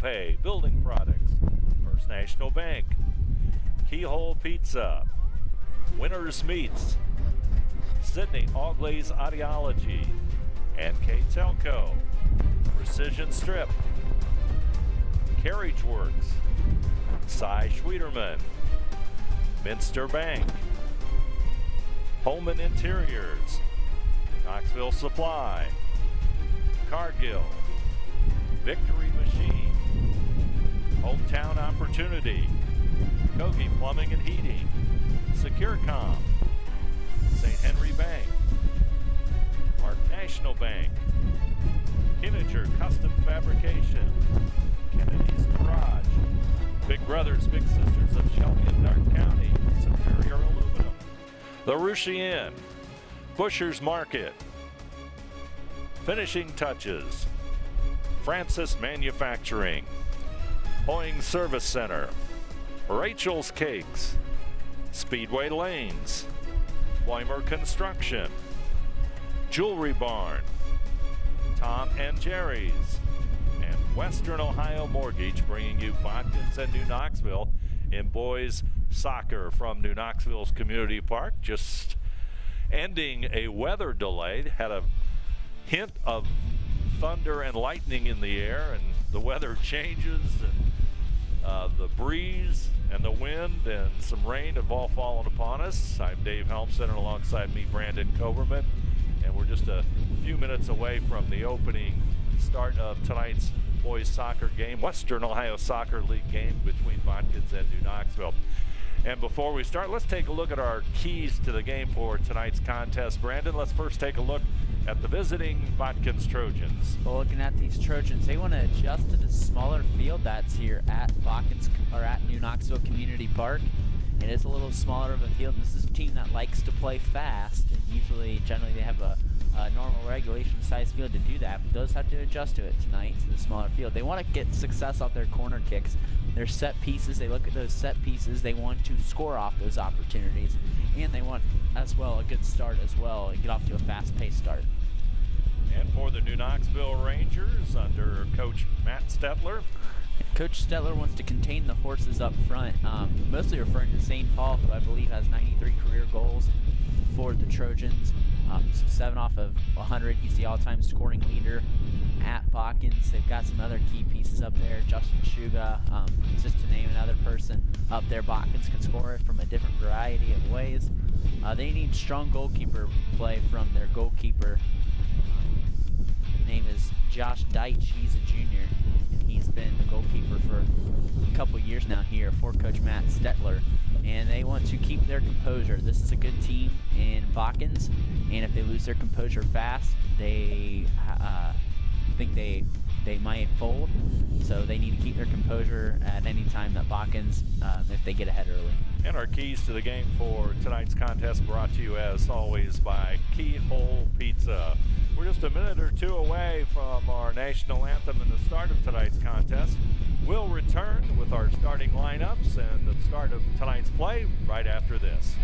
Clopay Building Products, First National Bank, Keyhole Pizza, Winners Meats, Sydney All Glaze Audiology, NKTelco, Precision Strip, Carriage Works, Cy Schwederman, Minster Bank, Holman Interiors, Knoxville Supply, Cargill, Victory Machine, Hometown Opportunity, Kogi Plumbing and Heating, SecureCom, St. Henry Bank, Park National Bank, Kinninger Custom Fabrication, Kennedy's Garage, Big Brothers Big Sisters of Shelby and Dark County, Superior Aluminum, The Rushi Inn, Busher's Market, Finishing Touches, Francis Manufacturing, Hoying Service Center, Rachel's Cakes, Speedway Lanes, Weimer Construction, Jewelry Barn, Tom and Jerry's, and Western Ohio Mortgage, bringing you Botkins and New Knoxville in boys soccer from New Knoxville's Community Park. Just ending a weather delay, had a hint of thunder and lightning in the air, and the weather changes, and the breeze and the wind and some rain have all fallen upon us. I'm Dave Helmstead, and alongside me, Brandon Koberman, and we're just a few minutes away from the opening start of tonight's boys soccer game, Western Ohio Soccer League game between Botkins and New Knoxville. And before we start, let's take a look at our keys to the game for tonight's contest. Brandon, let's first take a look at the visiting Botkins Trojans. Well, looking at these Trojans, they want to adjust to the smaller field that's here at Botkins, or at New Knoxville Community Park. It is a little smaller of a field. This is a team that likes to play fast, and generally they have a normal regulation size field to do that, but those have to adjust to it tonight, to the smaller field. They want to get success off their corner kicks, their set pieces. They look at those set pieces, they want to score off those opportunities, and they want as well a good start as well and get off to a fast-paced start. And for the New Knoxville Rangers under Coach Matt Stetler, Coach Stetler wants to contain the horses up front, mostly referring to St. Paul, who I believe has 93 career goals for the Trojans. 7 off of 100. He's the all-time scoring leader at Botkins. They've got some other key pieces up there. Justin Shuga, just to name another person up there. Botkins can score it from a different variety of ways. They need strong goalkeeper play from their goalkeeper. Name is Josh Deitch. He's a junior, and he's been the goalkeeper for a couple years now here for Coach Matt Stetler. And they want to keep their composure. This is a good team in Botkins, and if they lose their composure fast, they think they might fold. So they need to keep their composure at any time that Botkins, if they get ahead early. And our keys to the game for tonight's contest brought to you as always by Keyhole Pizza. We're just a minute or two away from our national anthem and the start of tonight's contest. We'll return with our starting lineups and the start of tonight's play right after this.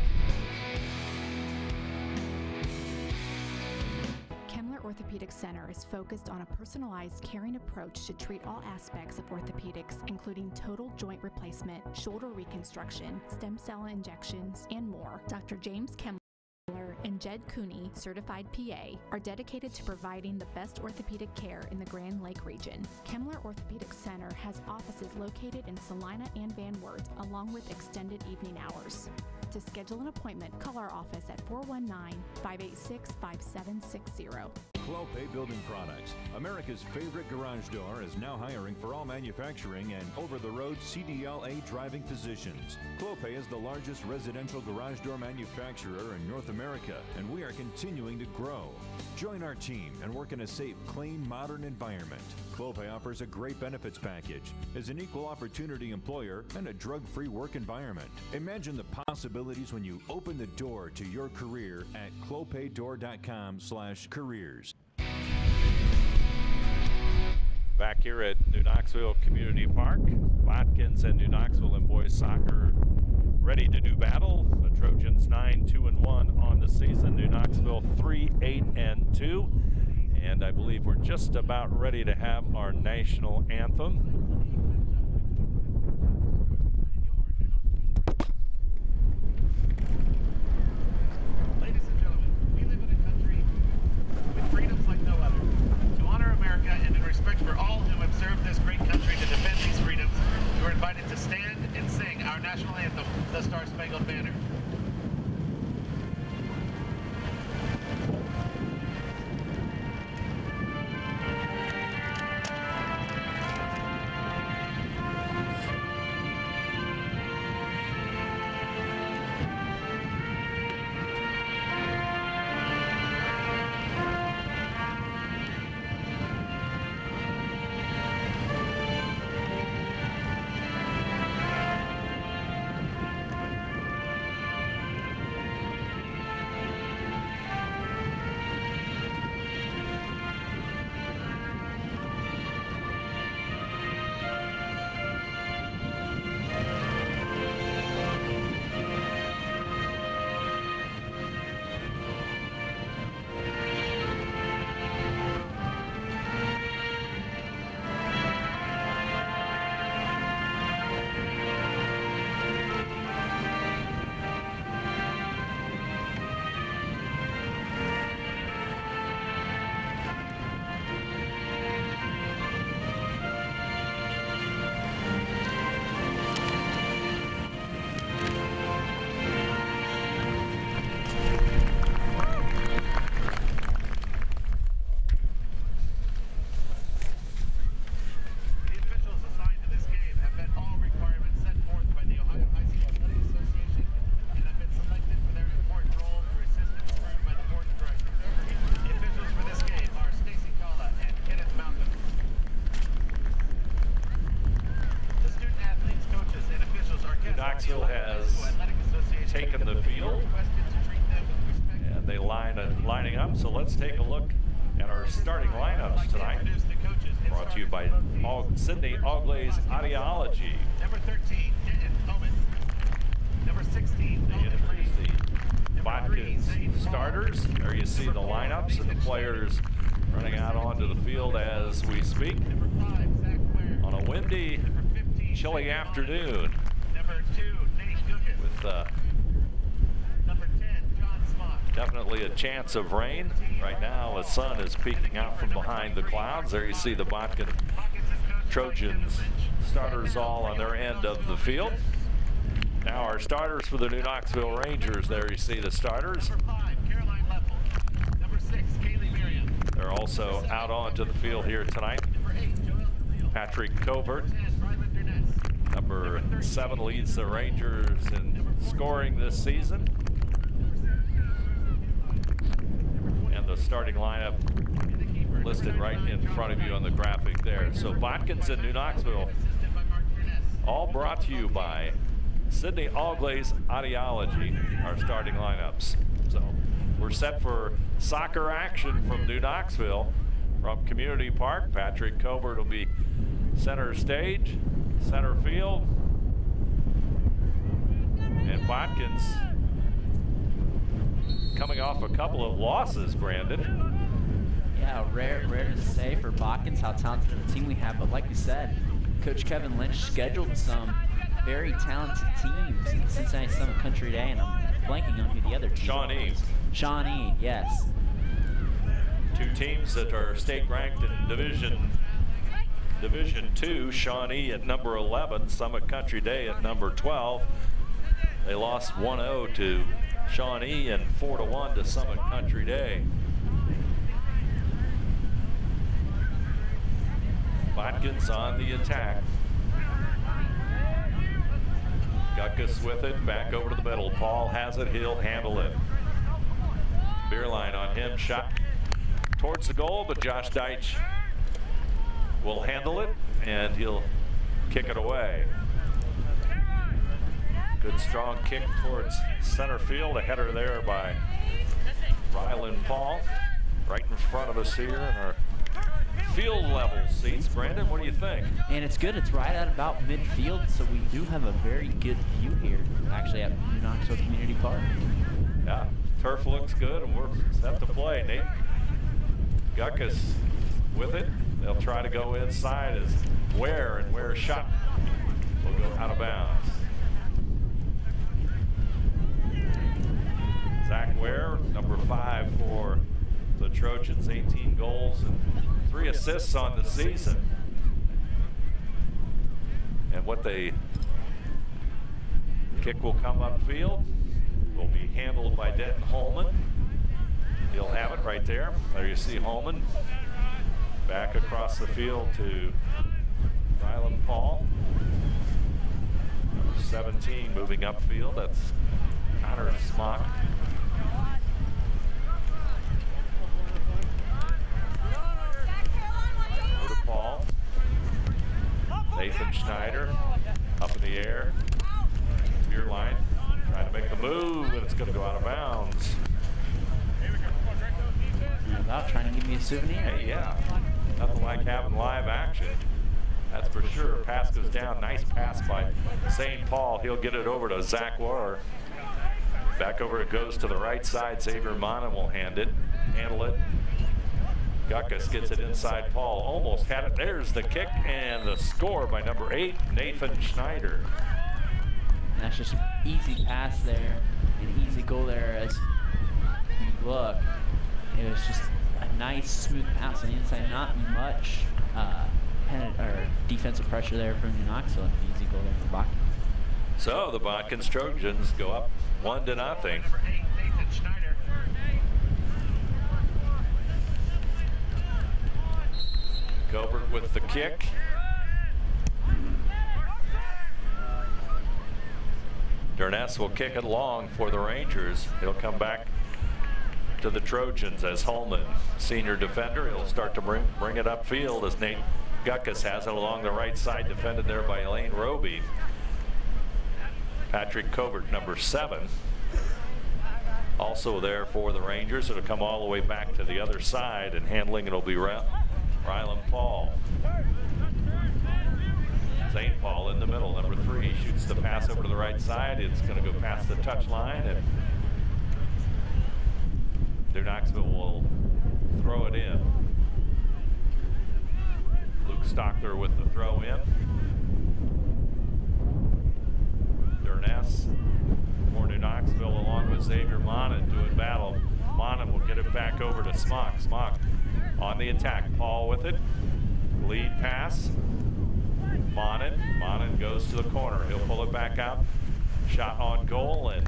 Orthopedic Center is focused on a personalized, caring approach to treat all aspects of orthopedics, including total joint replacement, shoulder reconstruction, stem cell injections, and more. Dr. James Kemmler and Jed Cooney, certified PA, are dedicated to providing the best orthopedic care in the Grand Lake region. Kemmler Orthopedic Center has offices located in Salina and Van Wert, along with extended evening hours. To schedule an appointment, call our office at 419-586-5760. Clopay Building Products, America's favorite garage door, is now hiring for all manufacturing and over-the-road CDLA driving positions. Clopay is the largest residential garage door manufacturer in North America, and we are continuing to grow. Join our team and work in a safe, clean, modern environment. Clopay offers a great benefits package, is an equal opportunity employer, and a drug-free work environment. Imagine the possibilities when you open the door to your career at clopaydoor.com/careers. Back here at New Knoxville Community Park, Botkins and New Knoxville in boys soccer ready to do battle. The Trojans 9-2-1 on the season. New Knoxville 3-8-2. And I believe we're just about ready to have our national anthem. national anthem, the Star Spangled Banner. Knoxville has taken the field, and they lining up. So let's take a look at our starting lineups tonight. Brought to you by Sydney Auglays Audiology. Number 13, Denton Thomas. Number 16, They introduce the BOTKINS starters. There you see the lineups and the players running out onto the field as we speak on a windy, chilly afternoon. Number 2, Nate Goodman. With Number 10, John Smock. definitely a chance of rain. Right now, the sun is peeking out from behind the clouds. There you see the Botkins Trojans starters all on their end of the field. Now our starters for the New Knoxville Rangers. There you see the starters. Number 5, Caroline Leffel. Number 6, Kaylee Merriam. They're also out onto the field here tonight. Number 8, Joelle Steele. Patrick Covert, 10, Rylander Ness. number 7, leads the Rangers in scoring this season. And the starting lineup listed right in front of you on the graphic there. So Botkins and New Knoxville, all brought to you by Sydney Auglays Audiology, our starting lineups. So we're set for soccer action from New Knoxville from Community Park. Patrick Covert will be center stage, center field. And Botkins coming off a couple of losses, Brandon. Yeah, rare to say for Botkins how talented of a team we have, but like we said, Coach Kevin Lynch scheduled some very talented teams in Cincinnati Summit Country Day, and I'm blanking on who the other team Shawnee. was. Shawnee, yes. 2 teams that are state ranked in Division 2, Shawnee at number 11, Summit Country Day at number 12. They lost 1-0 to Shawnee and 4-1 to Summit Country Day. Botkins on the attack. Guckus with it, back over to the middle. Paul has it, he'll handle it. Beerline on him, shot towards the goal, but Josh Deitch will handle it, and he'll kick it away. Good strong kick towards center field. A header there by Ryland Paul. Right in front of us here in our field level seats. Brandon, what do you think? And it's good, it's right at about midfield, so we do have a very good view here, actually at New Knoxville Community Park. Yeah, turf looks good, and we're set to play. Nate Guckus with it. They'll try to go inside as Ware's shot will go out of bounds. Zach Ware, number 5 for the Trojans, 18 goals and 3 assists on the season. And what they Kick will come upfield. Will be handled by Denton Holman. He'll have it right there. There you see Holman. Back across the field to Rylan Paul. Number 17 moving upfield. That's Connor Smock. Over to Paul. Nathan Schneider up in the air. Rear line. Trying to make the move, and it's going to go out of bounds. About trying to give me a souvenir. Hey, yeah. Nothing like having live action. That's for sure. Pass goes down. Nice pass by St. Paul. He'll get it over to Zach Warrer. Back over it goes to the right side. Xavier Monin will handle it. Gutkus gets it inside Paul. Almost had it. There's the kick and the score by number 8, Nathan Schneider. And that's just an easy pass there, an easy goal there. As you look, it was just a nice smooth pass on the inside. Not much defensive pressure there from New Knoxville. An easy goal there for Botkins. So the Botkins Trojans go up 1-0. Number 8, Nathan Schneider. Covert with the kick. Durness will kick it long for the Rangers. He'll come back to the Trojans as Holman, senior defender. He'll start to bring it upfield as Nate Gutkus has it along the right side, defended there by Elaine Roby. Patrick Covert, number 7, also there for the Rangers. It'll come all the way back to the other side, and handling it'll be Rylan Paul. St. Paul in the middle, number 3, shoots the pass over to the right side. It's going to go past the touch line, and New Knoxville will throw it in. Luke Stockler with the throw in. Durness for New Knoxville along with Xavier Monin doing battle. Monin will get it back over to Smock. Smock on the attack. Paul with it. Lead pass. Monin goes to the corner. He'll pull it back out. Shot on goal, and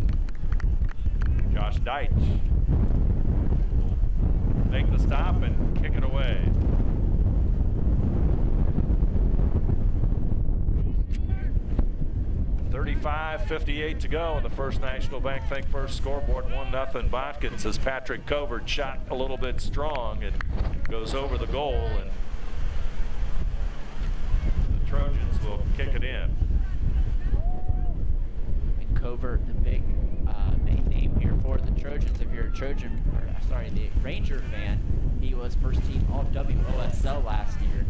Josh Deitch will make the stop and kick it away. .55:58 to go in the First National Bank Think First scoreboard. 1-0 Botkins as Patrick Covert shot a little bit strong and goes over the goal, and the Trojans will kick it in. And Covert, the big name here for the Trojans. If you're a the Ranger fan, he was first team All WOSL last year.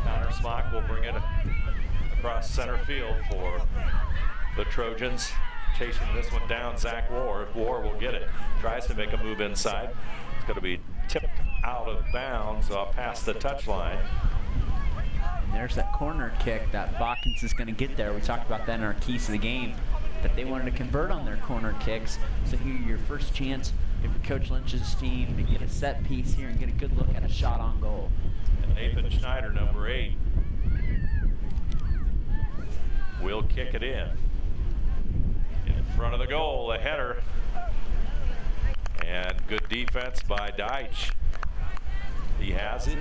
Connor Smock will bring it across center field for the Trojans. Chasing this one down, Zach Warr. Warr will get it. Tries to make a move inside. It's going to be tipped out of bounds past the touch line. And there's that corner kick that Botkins is going to get there. We talked about that in our keys to the game, that they wanted to convert on their corner kicks. So here, your first chance if you're Coach Lynch's team to get a set piece here and get a good look at a shot on goal. And Nathan Schneider, number 8, will kick it in front of the goal. The header, and good defense by Deitch. He has it.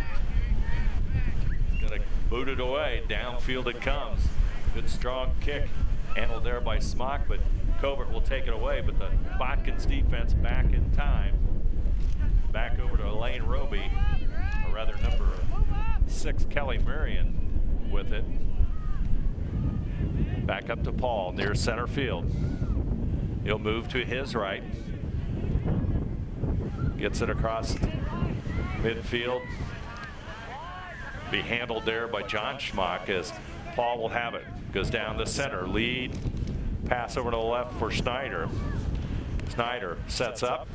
He's going to boot it away. Downfield it comes. Good strong kick handled there by Smock, but Covert will take it away. But the Botkins defense back in time. Back over to Elaine Roby, or rather number 6, Kelly Marion with it. Back up to Paul near center field. He'll move to his right. Gets it across midfield. Be handled there by John Schmock as Paul will have it. Goes down the center. Lead. Pass over to the left for Schneider. Schneider sets up.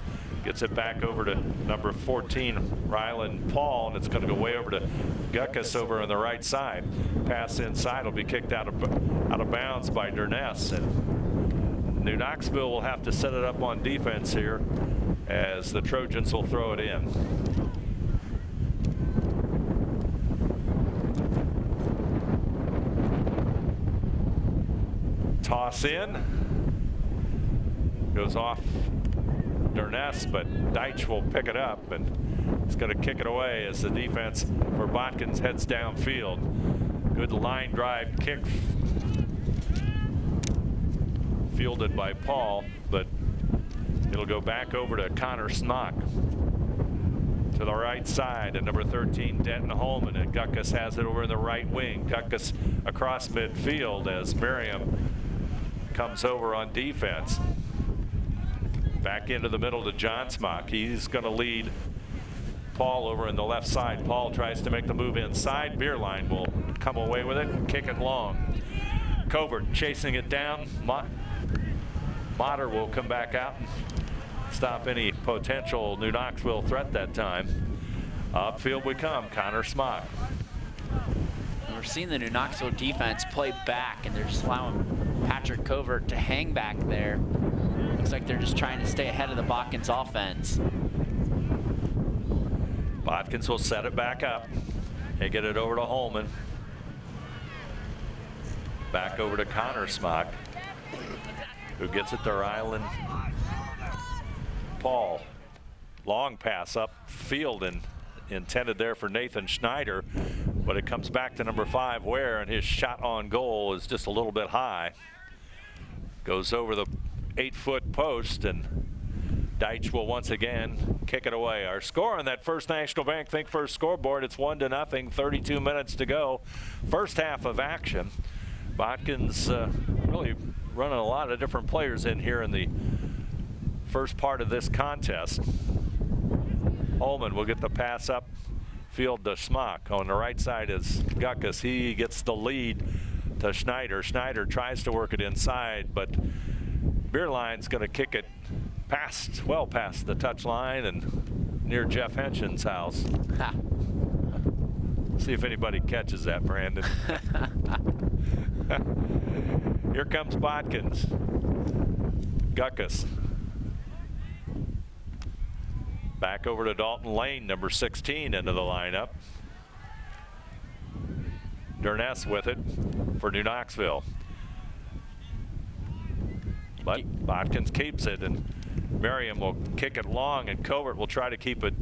Gets it back over to number 14, Rylan Paul, and it's going to go way over to Gutkus over on the right side. Pass inside will be kicked out of bounds by Durness, and New Knoxville will have to set it up on defense here as the Trojans will throw it in. toss in. Goes off Durness, but Deitch will pick it up, and he's going to kick it away as the defense for Botkins heads downfield. Good line drive kick fielded by Paul, but it'll go back over to Connor Snock to the right side, and number 13 Denton Holman, and Gutkus has it over in the right wing. Gutkus across midfield as Merriam comes over on defense. Back into the middle to John Smock. He's going to lead Paul over in the left side. Paul tries to make the move inside. Beerline will come away with it and kick it long. Covert chasing it down. Motter will come back out and stop any potential New Knoxville threat that time. Upfield we come. Connor Smock. We're seeing the New Knoxville defense play back, and they're just allowing Patrick Covert to hang back there. Looks like they're just trying to stay ahead of the Botkins offense. Botkins will set it back up and get it over to Holman. Back over to Connor Smock, who gets it to Ryland Paul. Long pass up field and intended there for Nathan Schneider, but it comes back to number 5 Ware, and his shot on goal is just a little bit high. Goes over the 8-foot post, and Deitch will once again kick it away. Our score on that First National Bank Think First scoreboard, it's 1-0, 32 minutes to go. First half of action. Botkins really running a lot of different players in here in the first part of this contest. Holman will get the pass up field to Smock. On the right side is Gutkus. He gets the lead to Schneider. Schneider tries to work it inside, but Beerline's going to kick it well past the touch line and near Jeff Henshin's house. Ha. See if anybody catches that, Brandon. Here comes Botkins. Gutkus. Back over to Dalton Lane, number 16, into the lineup. Durness with it for New Knoxville. But Botkins keeps it, and Merriam will kick it long, and Covert will try to keep it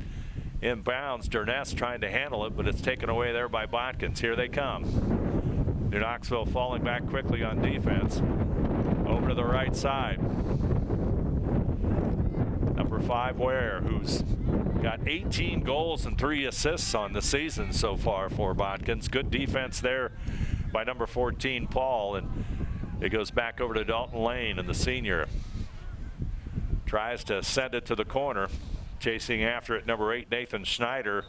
in bounds. Durness trying to handle it, but it's taken away there by Botkins. Here they come. New Knoxville falling back quickly on defense. Over to the right side. Number 5 Ware, who's got 18 goals and 3 assists on the season so far for Botkins. Good defense there by number 14 Paul, and it goes back over to Dalton Lane, and the senior tries to send it to the corner. Chasing after it, number 8 Nathan Schneider.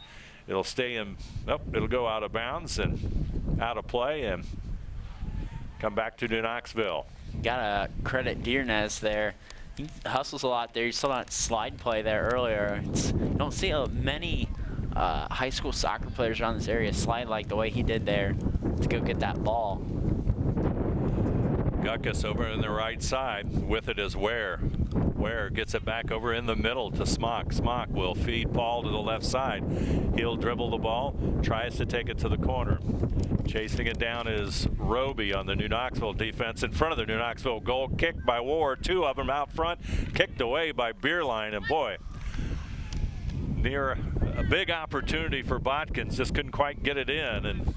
It'll stay in, it'll go out of bounds and out of play and come back to New Knoxville. Gotta credit Dearnez there. He hustles a lot there. You saw that slide play there earlier. You don't see many high school soccer players around this area slide like the way he did there to go get that ball. Gutkus over in the right side. With it is Ware. Ware gets it back over in the middle to Smock. Smock will feed Paul to the left side. He'll dribble the ball, tries to take it to the corner. Chasing it down is Roby on the New Knoxville defense in front of the New Knoxville goal. Kicked by Ward, 2 of them out front. Kicked away by Beerline, and boy, near a big opportunity for Botkins. Just couldn't quite get it in, and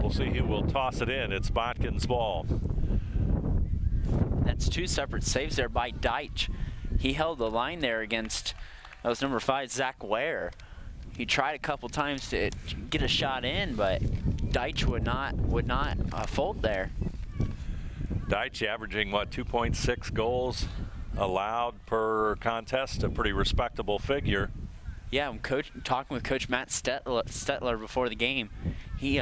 we'll see who will toss it in. It's Botkins' ball. That's 2 separate saves there by Deitch. He held the line there against, that was number 5, Zach Ware. He tried a couple times to get a shot in, but Deitch would not fold there. Deitch averaging, 2.6 goals allowed per contest, a pretty respectable figure. Yeah, I'm talking with Coach Matt Stetler before the game. He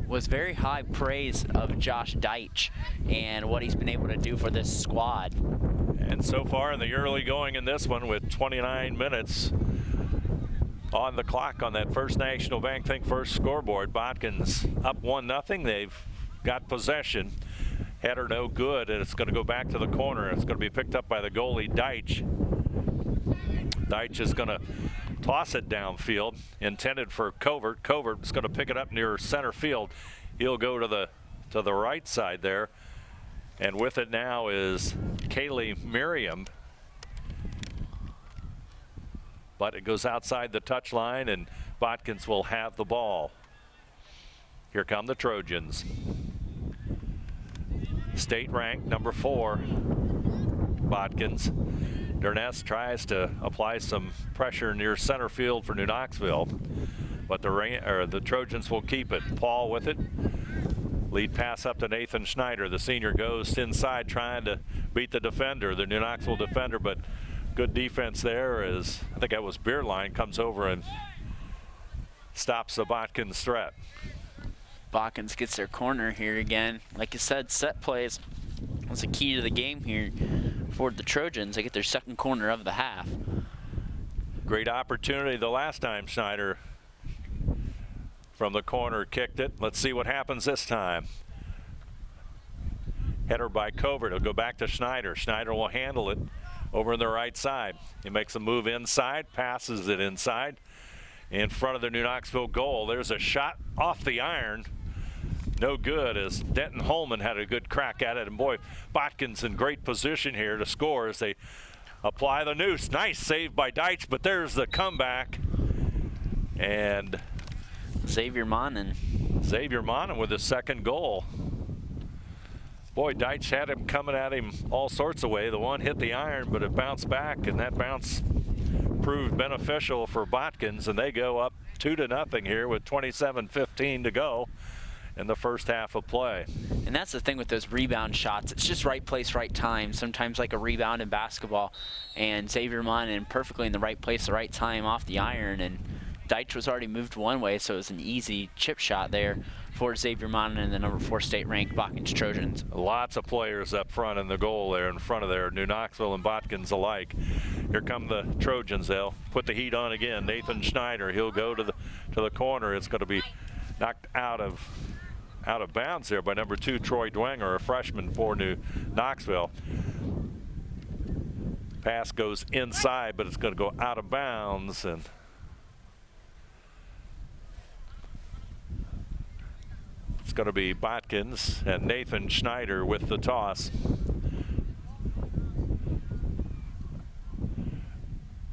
was very high praise of Josh Deitch and what he's been able to do for this squad. And so far in the early going in this one, with 29 minutes on the clock on that First National Bank Think First scoreboard, Botkins up 1-0. They've got possession. Header no good, and it's going to go back to the corner. It's going to be picked up by the goalie, Deitch. Deitch is going to toss it downfield, intended for Covert. Covert is going to pick it up near center field. He'll go to the to the right side there. And with it now is Kaylee Miriam. But it goes outside the touch line, and Botkins will have the ball. Here come the Trojans. State ranked number 4, Botkins. Durness tries to apply some pressure near center field for New Knoxville, but the Trojans will keep it. Paul with it. Lead pass up to Nathan Schneider. The senior goes inside trying to beat the defender, the New Knoxville defender, but good defense there as I think that was Beerline comes over and stops the Botkins threat. Botkins gets their corner here again. Like you said, set plays was the key to the game here for the Trojans. They get their second corner of the half. Great opportunity the last time Schneider from the corner kicked it. Let's see what happens this time. Header by Covert. It'll go back to Schneider. Schneider will handle it over on the right side. He makes a move inside, passes it inside in front of the New Knoxville goal. There's a shot off the iron. No good, as Denton Holman had a good crack at it. And boy, Botkins in great position here to score as they apply the noose. Nice save by Deitch, but there's the comeback. And Xavier Monin with his second goal. Boy, Deitch had him coming at him all sorts of ways. The one hit the iron, but it bounced back, and that bounce proved beneficial for Botkins, and they go up 2-0 here with 27:15 to go in the first half of play. And that's the thing with those rebound shots. It's just right place, right time. Sometimes like a rebound in basketball. And Xavier Monin perfectly in the right place, the right time off the iron. And Deitch was already moved one way, so it was an easy chip shot there for Xavier Monin and the number 4 state-ranked Botkins Trojans. Lots of players up front in the goal there, in front of there, New Knoxville and Botkins alike. Here come the Trojans. They'll put the heat on again. Nathan Schneider, he'll go to the corner. It's going to be knocked out of bounds there by number 2, Troy Dwenger, a freshman for New Knoxville. Pass goes inside, but it's going to go out of bounds, and it's going to be Botkins and Nathan Schneider with the toss.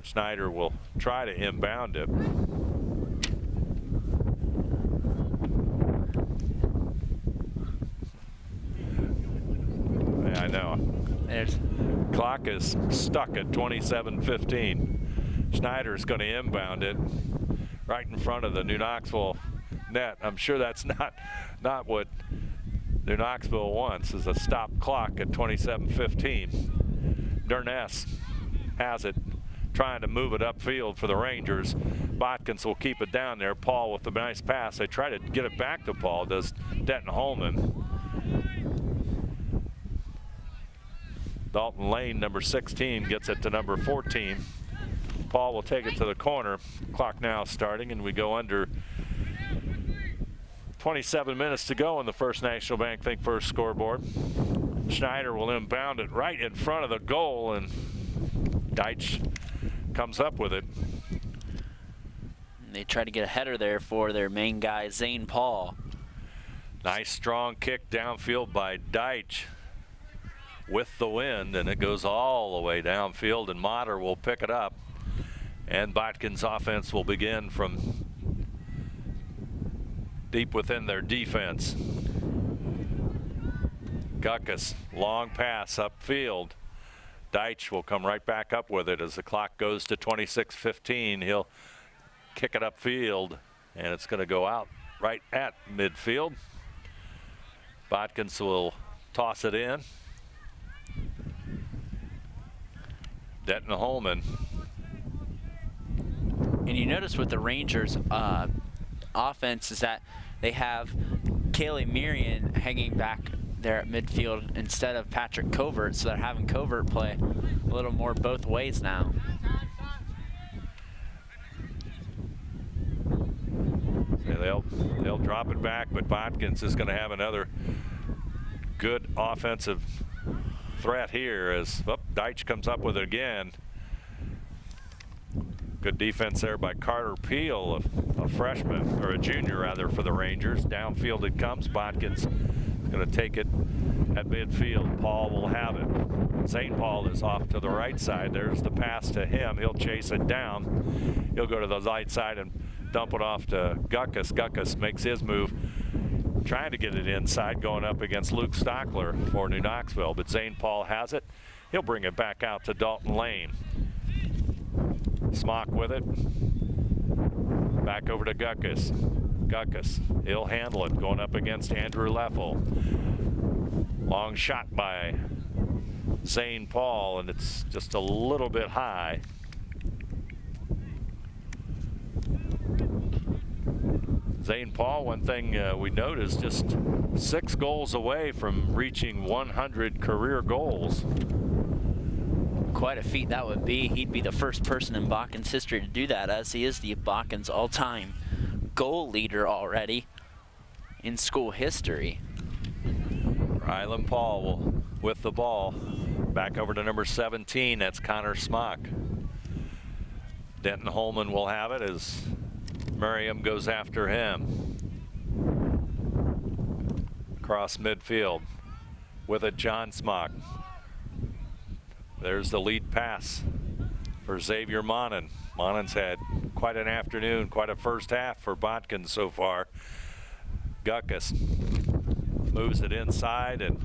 Schneider will try to inbound it. Yeah, I know. Clock is stuck at 27:15. Schneider's going to inbound it right in front of the New Knoxville net. I'm sure that's not what New Knoxville wants, is a stop clock at 27:15. Durness has it, trying to move it upfield for the Rangers. Botkins will keep it down there. Paul with the nice pass. They try to get it back to Paul, does Denton Holman. Dalton Lane, number 16, gets it to number 14. Paul will take it to the corner. Clock now starting, and we go under 27 minutes to go in the First National Bank Think First scoreboard. Schneider will inbound it right in front of the goal, and Deitch comes up with it. They try to get a header there for their main guy, Zane Paul. Nice strong kick downfield by Deitch with the wind, and it goes all the way downfield, and Motter will pick it up. And Botkins' offense will begin from deep within their defense. Guckus, long pass upfield. Deitch will come right back up with it as the clock goes to 26:15. He'll kick it upfield, and it's going to go out right at midfield. Botkins will toss it in. Denton Holman. And you notice with the Rangers offense is that they have Kaylee Miriam hanging back there at midfield instead of Patrick Covert, so they're having Covert play a little more both ways now. Yeah, they'll drop it back, but Botkins is going to have another good offensive threat here as Deitch comes up with it again. Good defense there by Carter Peel, a freshman, or a junior rather, for the Rangers. Downfield it comes. Botkins Going to take it at midfield. Paul will have it. St. Paul is off to the right side. There's the pass to him. He'll chase it down. He'll go to the right side and dump it off to Guckus. Guckus makes his move, trying to get it inside, going up against Luke Stockler for New Knoxville, but St. Paul has it. He'll bring it back out to Dalton Lane. Smock with it. Back over to Guckus. Guckus, he'll handle it, going up against Andrew Leffel. Long shot by St. Paul, and it's just a little bit high. St. Paul, one thing we noticed, just 6 goals away from reaching 100 career goals. Quite a feat that would be. He'd be the first person in BOTKINS history to do that, as he is the BOTKINS all-time goal leader already in school history. Rylan Paul with the ball. Back over to number 17, that's Connor Smock. Denton Holman will have it as Merriam goes after him. Across midfield with it, John Smock. There's the lead pass for Xavier Monin. Monin's had quite an afternoon, quite a first half for BOTKINS so far. Guckus moves it inside, and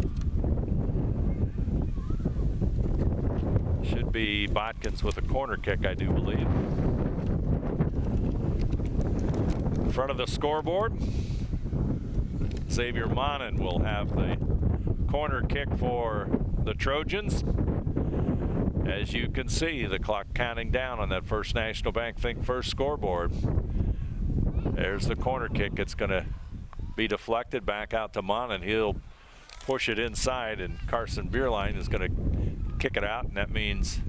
should be BOTKINS with a corner kick, I do believe. In front of the scoreboard, Xavier Monin will have the corner kick for the Trojans. As you can see, the clock counting down on that First National Bank Think First scoreboard. There's the corner kick. It's going to be deflected back out to Monin. He'll push it inside, and Carson Bierlein is going to kick it out, and that means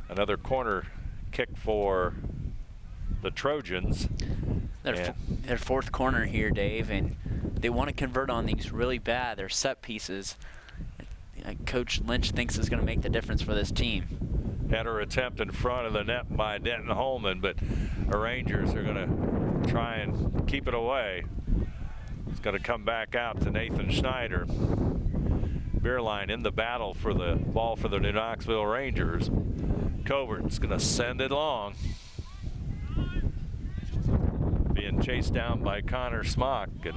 another corner kick for the Trojans. Their fourth corner here, Dave, and they want to convert on these really bad. They're set pieces. Coach Lynch thinks is going to make the difference for this team. Header attempt in front of the net by Denton Holman, but the Rangers are going to try and keep it away. It's going to come back out to Nathan Schneider. Bierlein in the battle for the ball for the New Knoxville Rangers. Covert's going to send it long. Being chased down by Connor Smock. And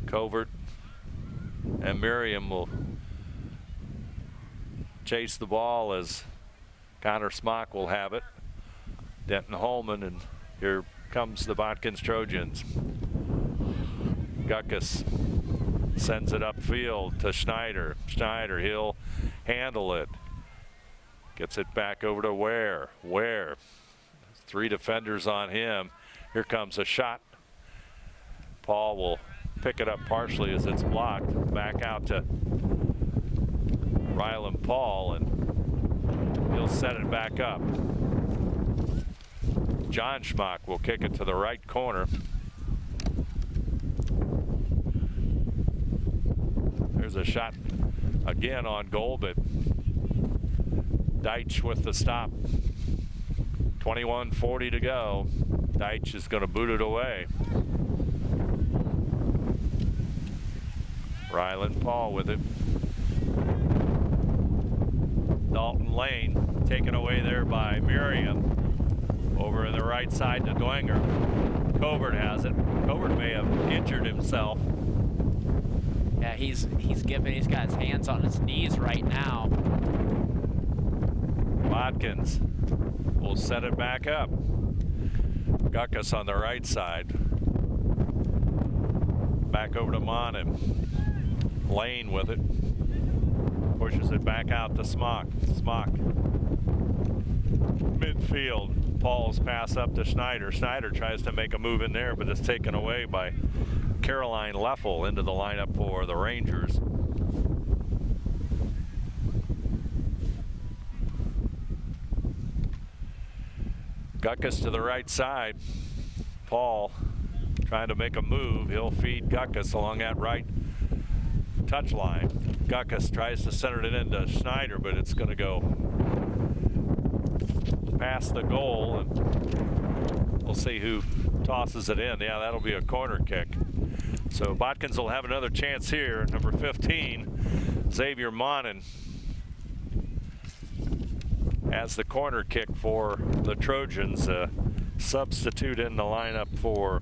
Covert and Merriam will chase the ball as Connor Smock will have it. Denton Holman, and here comes the BOTKINS Trojans. Guckus sends it upfield to Schneider. Schneider, he'll handle it. Gets it back over to Ware. Ware, 3 defenders on him. Here comes a shot. Paul will pick it up partially as it's blocked. Back out to Rylan Paul, and he'll set it back up. John Schmock will kick it to the right corner. There's a shot again on goal, but Deitch with the stop. 21:40 to go. Deitch is going to boot it away. Rylan Paul with it. Dalton Lane taken away there by Merriam. Over in the right side to Dwenger. Covert has it. Covert may have injured himself. Yeah, he's got his hands on his knees right now. BOTKINS will set it back up. Guckus on the right side. Back over to Monin. Lane with it. Pushes it back out to Smock. Smock. Midfield. Paul's pass up to Schneider. Schneider tries to make a move in there, but it's taken away by Caroline Leffel into the lineup for the Rangers. Guckus to the right side. Paul trying to make a move. He'll feed Guckus along that right touch line. Guckus tries to center it into Schneider, but it's going to go past the goal, and we'll see who tosses it in. Yeah, that'll be a corner kick. So Botkins will have another chance here. Number 15, Xavier Monin, has the corner kick for the Trojans. Substitute in the lineup for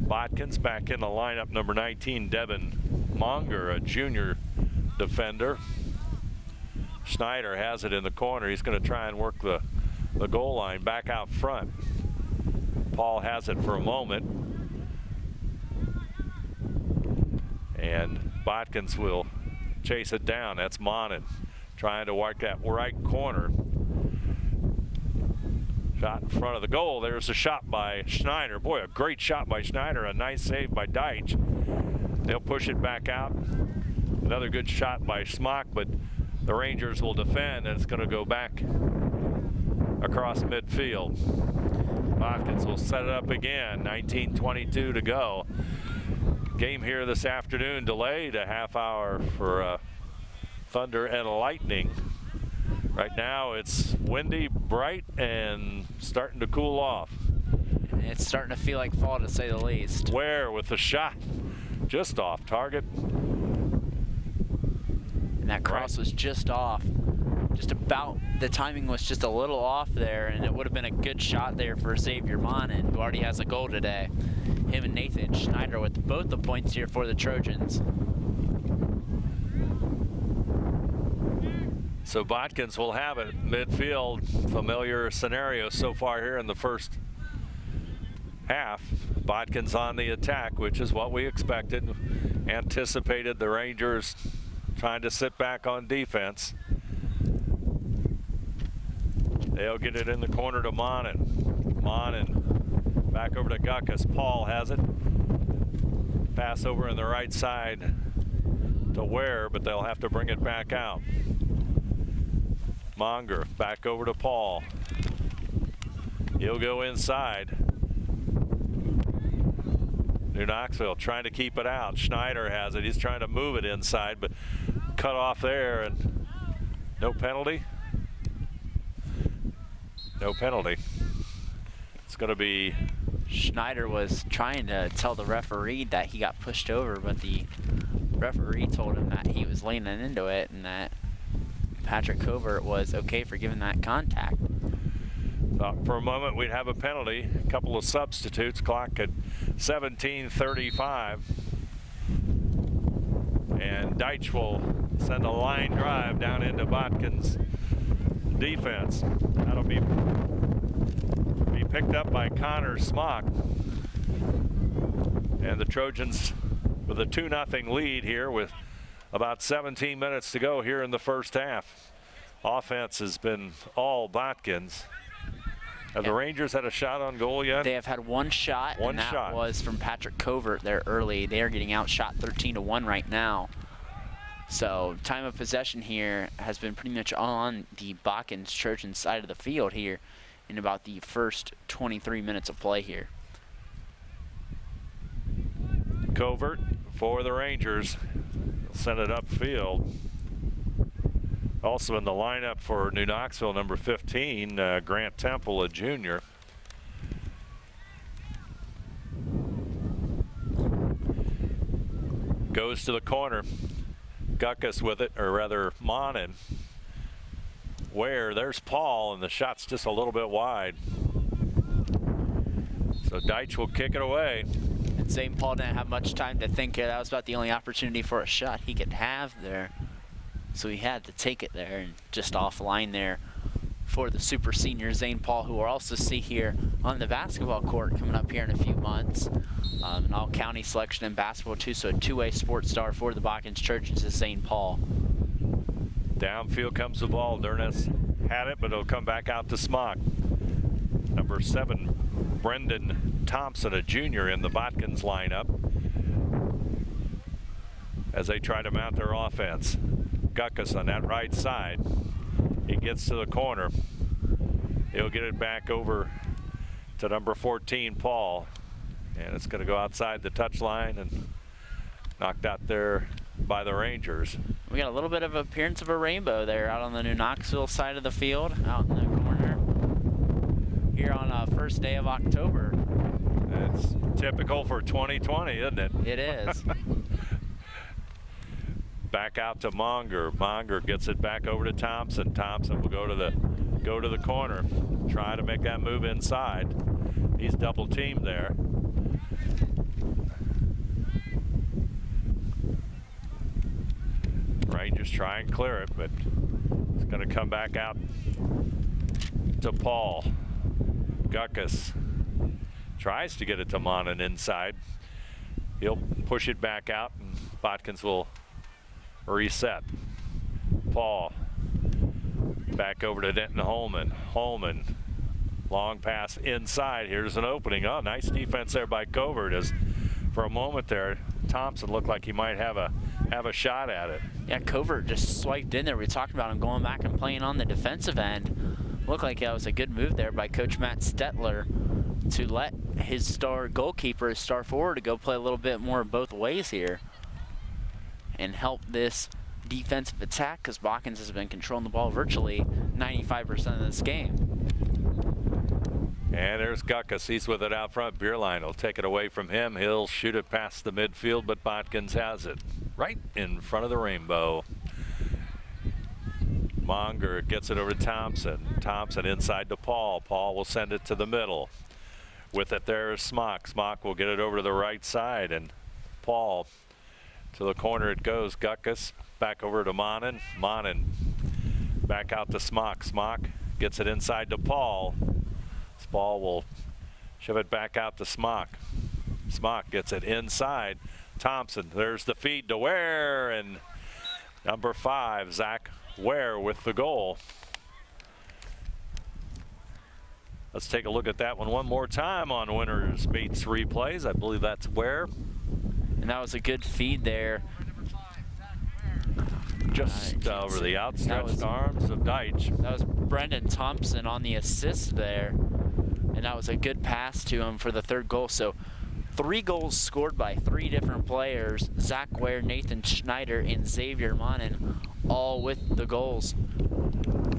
Botkins. Back in the lineup, number 19, Devin Monger, a junior defender. Schneider has it in the corner. He's going to try and work the goal line back out front. Paul has it for a moment. And Botkins will chase it down. That's Monin trying to work that right corner. Shot in front of the goal. There's a shot by Schneider. Boy, a great shot by Schneider. A nice save by Deitch. They'll push it back out. Another good shot by Smock, but the Rangers will defend, and it's going to go back across midfield. Botkins will set it up again. 19:22 to go. Game here this afternoon delayed a half hour for thunder and lightning. Right now it's windy, bright, and starting to cool off. It's starting to feel like fall, to say the least. Ware with the shot just off target. And that cross was just off. Just about, the timing was just a little off there, and it would have been a good shot there for Xavier Monin, who already has a goal today. Him and Nathan Schneider with both the points here for the Trojans. So Botkins will have it midfield. Familiar scenario so far here in the first half. Botkins on the attack, which is what we expected. Anticipated the Rangers trying to sit back on defense. They'll get it in the corner to Monin. Monin back over to Guckus. Paul has it. Pass over in the right side to Ware, but they'll have to bring it back out. Monger back over to Paul. He'll go inside. New Knoxville trying to keep it out. Schneider has it. He's trying to move it inside, but cut off there, and no penalty. No penalty. It's going to be... Schneider was trying to tell the referee that he got pushed over, but the referee told him that he was leaning into it and that Patrick Covert was okay for giving that contact. Thought for a moment we'd have a penalty. A couple of substitutes. Clock at 17:35. And Deitch will send a line drive down into Botkins' defense. That'll be picked up by Connor Smock. And the Trojans with a 2-0 lead here with about 17 minutes to go here in the first half. Offense has been all Botkins. Have the Rangers had a shot on goal yet? They have had one shot, and that was from Patrick Covert there early. They are getting outshot 13-1 right now. So time of possession here has been pretty much on the Botkins Trojan side of the field here in about the first 23 minutes of play here. Covert for the Rangers. Send it upfield. Also in the lineup for New Knoxville, number 15, Grant Temple, a junior. Goes to the corner. Guckus with it, or rather Monin. Where there's Paul, and the shot's just a little bit wide. So Deitch will kick it away. And St. Paul didn't have much time to think here. That was about the only opportunity for a shot he could have there. So he had to take it there, and just offline there for the super senior St. Paul, who we'll also see here on the basketball court coming up here in a few months. An all-county selection in basketball too, so a two-way sports star for the Botkins Trojans is St. Paul. Downfield comes the ball. Durness had it, but it'll come back out to Smock. Number 7, Brendan Thompson, a junior in the Botkins lineup, as they try to mount their offense. Guckus on that right side. He gets to the corner. He'll get it back over to number 14, Paul. And it's going to go outside the touchline and knocked out there by the Rangers. We got a little bit of appearance of a rainbow there out on the New Knoxville side of the field, out in the corner. here on first day of October. It's typical for 2020, isn't it? It is. Back out to Monger. Monger gets it back over to Thompson. Thompson will go to the corner, try to make that move inside. He's double teamed there. Rangers try and clear it, but it's going to come back out to Paul. Guckus tries to get it to Monin inside. He'll push it back out, and Botkins will reset. Paul back over to Denton Holman. Holman, long pass inside. Here's an opening. Oh, nice defense there by Covert. As for a moment there, Thompson looked like he might have a shot at it. Yeah, Covert just swiped in there. We talked about him going back and playing on the defensive end. Looked like that was a good move there by Coach Matt Stetler to let his star goalkeeper, his star forward, to go play a little bit more both ways here and help this defensive attack, because Botkins has been controlling the ball virtually 95% of this game. And there's Guckus. He's with it out front. Beerline will take it away from him. He'll shoot it past the midfield, but Botkins has it right in front of the rainbow. Monger gets it over to Thompson. Thompson inside to Paul. Paul will send it to the middle. With it there is Smock. Smock will get it over to the right side, and Paul to the corner it goes. Guckus back over to Monin. Monin back out to Smock. Smock gets it inside to Paul. Paul will shove it back out to Smock. Smock gets it inside. Thompson, there's the feed to Ware, and number 5, Zach Ware with the goal. Let's take a look at that one more time on Winners Beats replays. I believe that's Ware. And that was a good feed there. Just over the outstretched arms of Deitch. That was Brendan Thompson on the assist there. And that was a good pass to him for the 3rd goal. So 3 goals scored by 3 different players. Zach Ware, Nathan Schneider, and Xavier Monin, all with the goals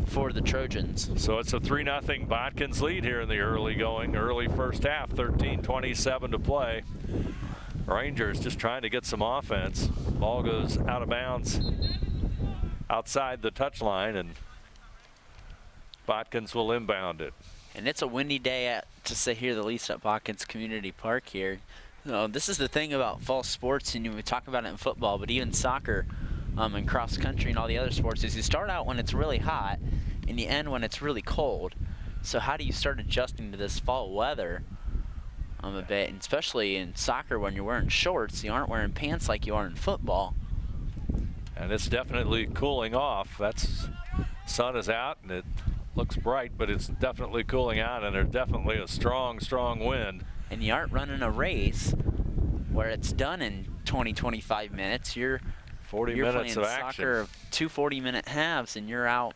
for the Trojans. So it's a 3-0 Botkins lead here in the early first half. 13:27 to play. Rangers just trying to get some offense. Ball goes out of bounds outside the touchline, and Botkins will inbound it. And it's a windy day, to say here the least, at Botkins Community Park here. You know, this is the thing about fall sports, and we talk about it in football, but even soccer and cross country and all the other sports, is you start out when it's really hot and you end when it's really cold. So how do you start adjusting to this fall weather a bit, and especially in soccer when you're wearing shorts, you aren't wearing pants like you are in football. And it's definitely cooling off. That's sun is out and it looks bright, but it's definitely cooling out, and there's definitely a strong wind. And you aren't running a race where it's done in 20-25 minutes. You're 40 you're minutes playing of action. soccer of 2 40-minute halves, and you're out,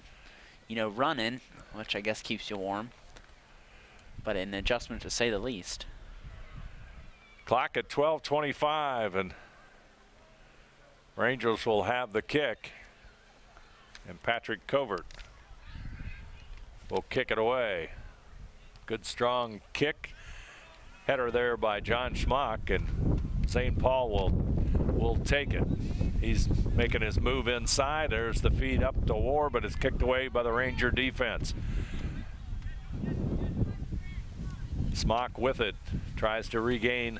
you know, running, which I guess keeps you warm. But an adjustment, to say the least. Clock at 12:25, and Rangers will have the kick. And Patrick Covert will kick it away. Good strong kick. Header there by John Schmock, and St. Paul will take it. He's making his move inside. There's the feed up to War, but it's kicked away by the Ranger defense. Schmock with it, tries to regain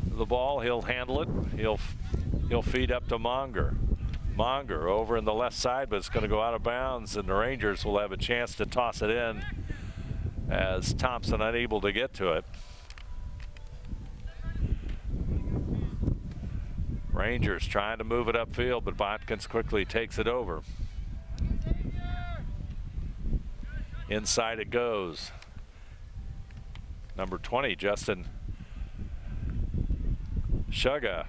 the ball. He'll handle it. He'll feed up to Monger. Monger over in the left side, but it's going to go out of bounds, and the Rangers will have a chance to toss it in as Thompson unable to get to it. Rangers trying to move it upfield, but Botkins quickly takes it over. Inside it goes. Number 20, Justin Shuga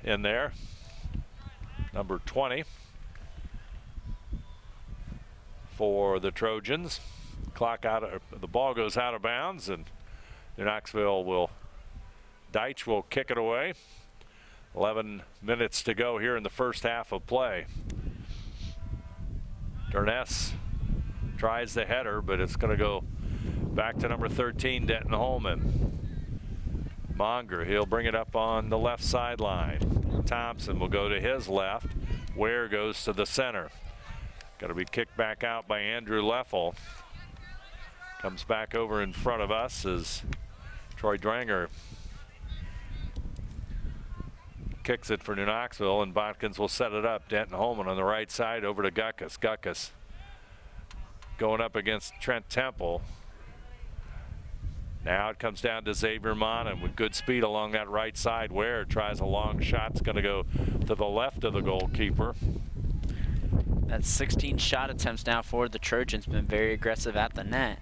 in there. Number 20 for the Trojans. The ball goes out of bounds, and Deitch will kick it away. 11 minutes to go here in the first half of play. Durness Tries the header, but it's going to go back to number 13, Denton Holman. Monger, he'll bring it up on the left sideline. Thompson will go to his left. Ware goes to the center. Got to be kicked back out by Andrew Leffel. Comes back over in front of us as Troy Dranger kicks it for New Knoxville, and Botkins will set it up. Denton Holman on the right side over to Guckus. Guckus going up against Trent Temple. Now it comes down to Xavier Monin with good speed along that right side. Ware tries a long shot. It's going to go to the left of the goalkeeper. That's 16 shot attempts now for the Trojans. Been very aggressive at the net.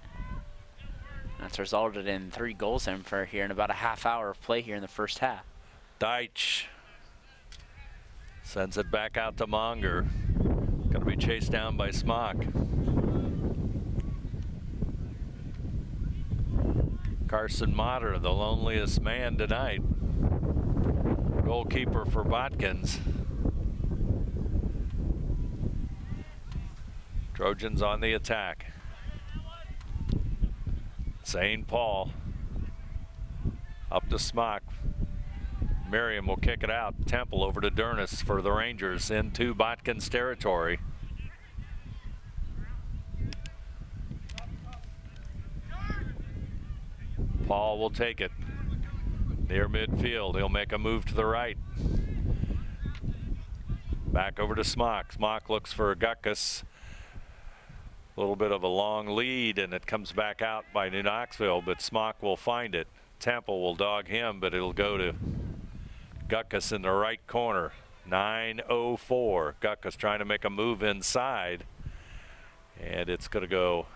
That's resulted in 3 goals for here in about a half hour of play here in the first half. Deitch sends it back out to Monger. Going to be chased down by Smock. Carson Motter, the loneliest man tonight. Goalkeeper for Botkins. Trojans on the attack. St. Paul up to Smock. Merriam will kick it out. Temple over to Dernis for the Rangers into Botkins territory. Paul will take it near midfield. He'll make a move to the right. Back over to Smock. Smock looks for Guckus. A little bit of a long lead, and it comes back out by New Knoxville, but Smock will find it. Temple will dog him, but it'll go to Guckus in the right corner. 9:04. Guckus trying to make a move inside, and it's going to go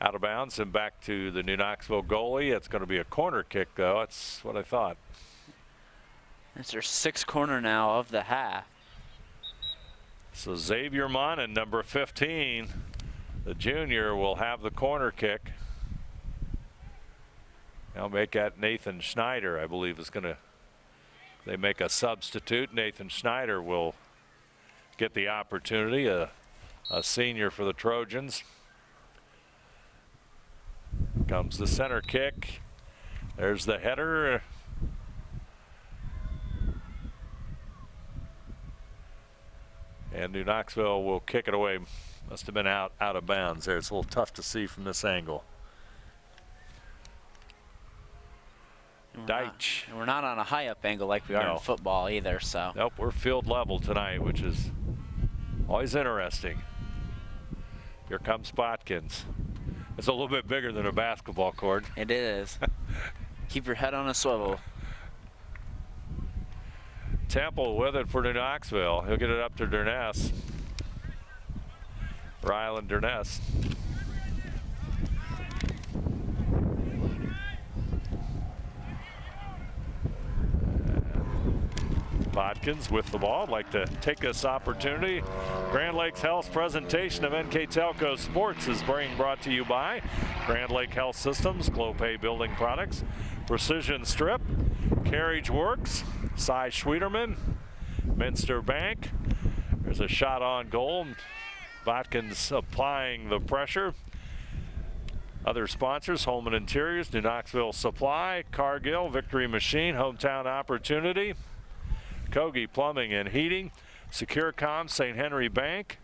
out of bounds and back to the New Knoxville goalie. It's going to be a corner kick, though. That's what I thought. It's their 6th corner now of the half. So Xavier Monin, number 15, the junior, will have the corner kick. I'll make that Nathan Schneider, I believe, is going to. They make a substitute. Nathan Schneider will get the opportunity, a senior for the Trojans. Comes the center kick. There's the header. And New Knoxville will kick it away. Must have been out of bounds there. It's a little tough to see from this angle. Deitch. We're not on a high up angle like we are in football either, so. Nope, we're field level tonight, which is always interesting. Here comes Botkins. It's a little bit bigger than a basketball court. It is. Keep your head on a swivel. Temple with it for New Knoxville. He'll get it up to Durness. Rylan Durness. Botkins with the ball. I'd like to take this opportunity. Grand Lakes Health's presentation of NKTelco Sports is being brought to you by Grand Lake Health Systems, Clopay Building Products, Precision Strip, Carriage Works, Cy Schwederman, Minster Bank. There's a shot on goal. Botkins applying the pressure. Other sponsors: Holman Interiors, New Knoxville Supply, Cargill, Victory Machine, Hometown Opportunity, Kogi Plumbing and Heating, Securecom, St. Henry Bank,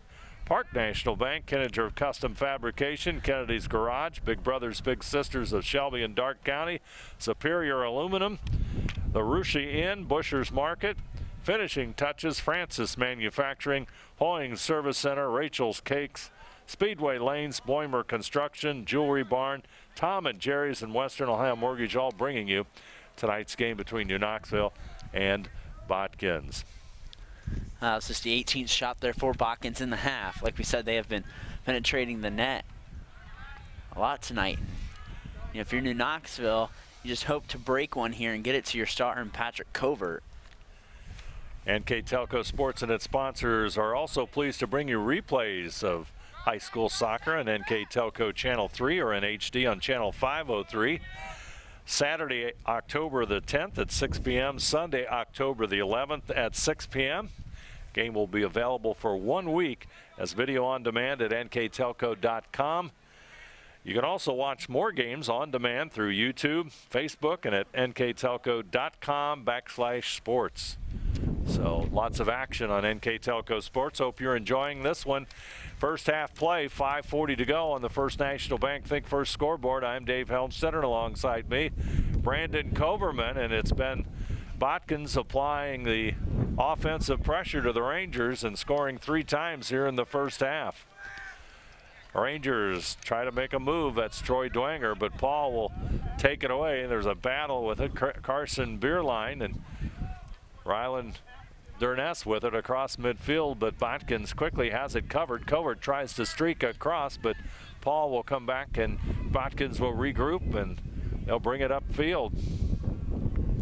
Park National Bank, Kenninger Custom Fabrication, Kennedy's Garage, Big Brothers Big Sisters of Shelby and Dark County, Superior Aluminum, the Rushi Inn, Busher's Market, Finishing Touches, Francis Manufacturing, Hoying Service Center, Rachel's Cakes, Speedway Lanes, Boimer Construction, Jewelry Barn, Tom and Jerry's, and Western Ohio Mortgage, all bringing you tonight's game between New Knoxville and Botkins. It's just the 18th shot there for Botkins in the half. Like we said, they have been penetrating the net a lot tonight. You know, if you're New Knoxville, you just hope to break one here and get it to your starter, Patrick Covert. NKTelco Sports and its sponsors are also pleased to bring you replays of high school soccer on NKTelco Channel 3 or in HD on Channel 503. Saturday, October the 10th at 6 p.m. Sunday, October the 11th at 6 p.m. Game will be available for 1 week as video on demand at NKTelco.com. You can also watch more games on demand through YouTube, Facebook, and at NKTelco.com/sports. So lots of action on NKTelco Sports. Hope you're enjoying this one. First half play, 5:40 to go on the First National Bank Think First scoreboard. I'm Dave Helmstetter, alongside me, Brandon Coverman, and it's been BOTKINS applying the offensive pressure to the Rangers and scoring 3 times here in the first half. Rangers try to make a move. That's Troy Dwanger, but Paul will take it away. There's a battle with it. Carson Bierlein and Rylan Durness with it across midfield, but BOTKINS quickly has it covered. Covert tries to streak across, but Paul will come back and BOTKINS will regroup and they'll bring it upfield.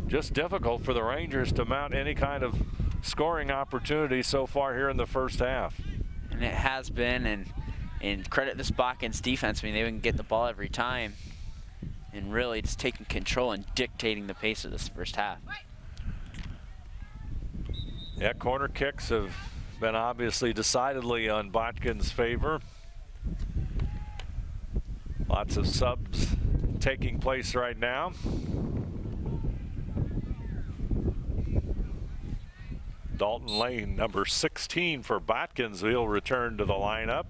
Just difficult for the Rangers to mount any kind of scoring opportunity so far here in the first half. And it has been, and credit this BOTKINS defense. I mean, they can get the ball every time and really just taking control and dictating the pace of this first half. Yeah, corner kicks have been obviously decidedly on BOTKINS' favor. Lots of subs taking place right now. Dalton Lane, number 16 for BOTKINS, will return to the lineup.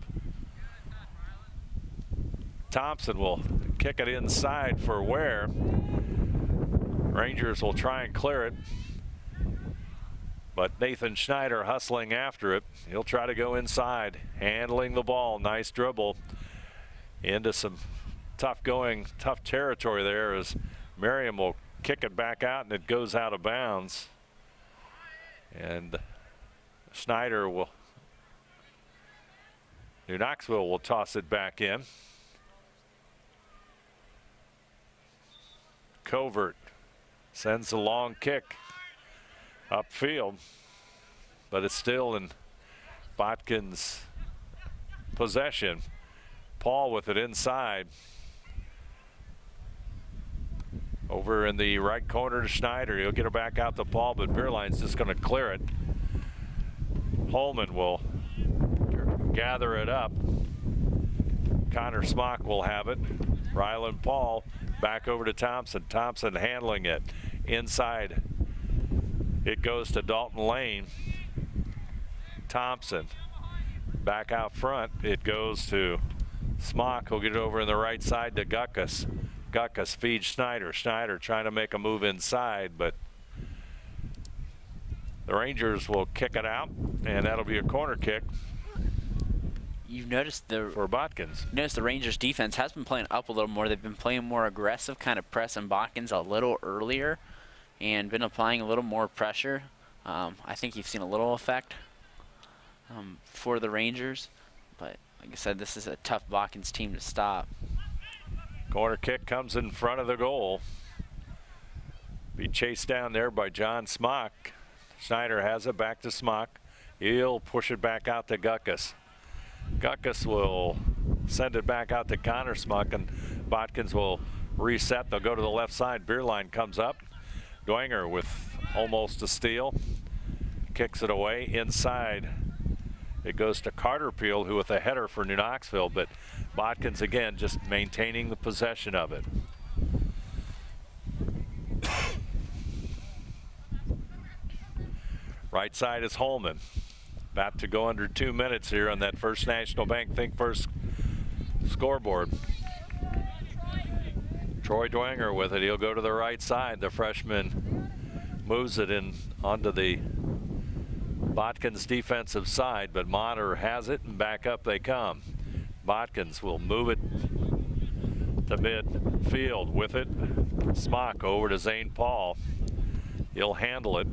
Thompson will kick it inside for Ware. Rangers will try and clear it, but Nathan Schneider hustling after it. He'll try to go inside, handling the ball. Nice dribble into some tough territory there as Merriam will kick it back out and it goes out of bounds. And Schneider will, New Knoxville will toss it back in. Covert sends a long kick upfield, but it's still in BOTKINS' possession. Paul with it inside. Over in the right corner to Schneider. He'll get it back out to Paul, but Bierlein's just going to clear it. Holman will gather it up. Connor Smock will have it. Rylan Paul back over to Thompson. Thompson handling it inside. It goes to Dalton Lane. Thompson back out front. It goes to Smock, who'll get it over in the right side to Guckus. Guckus feeds Schneider. Schneider trying to make a move inside, but the Rangers will kick it out, and that'll be a corner kick. You've noticed for BOTKINS. Notice the Rangers defense has been playing up a little more. They've been playing more aggressive, kind of pressing BOTKINS a little earlier and been applying a little more pressure. I think you've seen a little effect for the Rangers, but like I said, this is a tough BOTKINS team to stop. Corner kick comes in front of the goal. Be chased down there by John Smock. Schneider has it back to Smock. He'll push it back out to Guckus. Guckus will send it back out to Connor Smock, and BOTKINS will reset. They'll go to the left side. Bierlein comes up. Dwanger with almost a steal. Kicks it away inside. It goes to Carter Peel, who with a header for New Knoxville, but BOTKINS again just maintaining the possession of it. Right side is Holman. About to go under 2 minutes here on that First National Bank Think First scoreboard. Troy Dwanger with it. He'll go to the right side. The freshman moves it in onto the BOTKINS defensive side, but Mater has it, and back up they come. BOTKINS will move it to midfield with it. Smock over to Zane Paul. He'll handle it.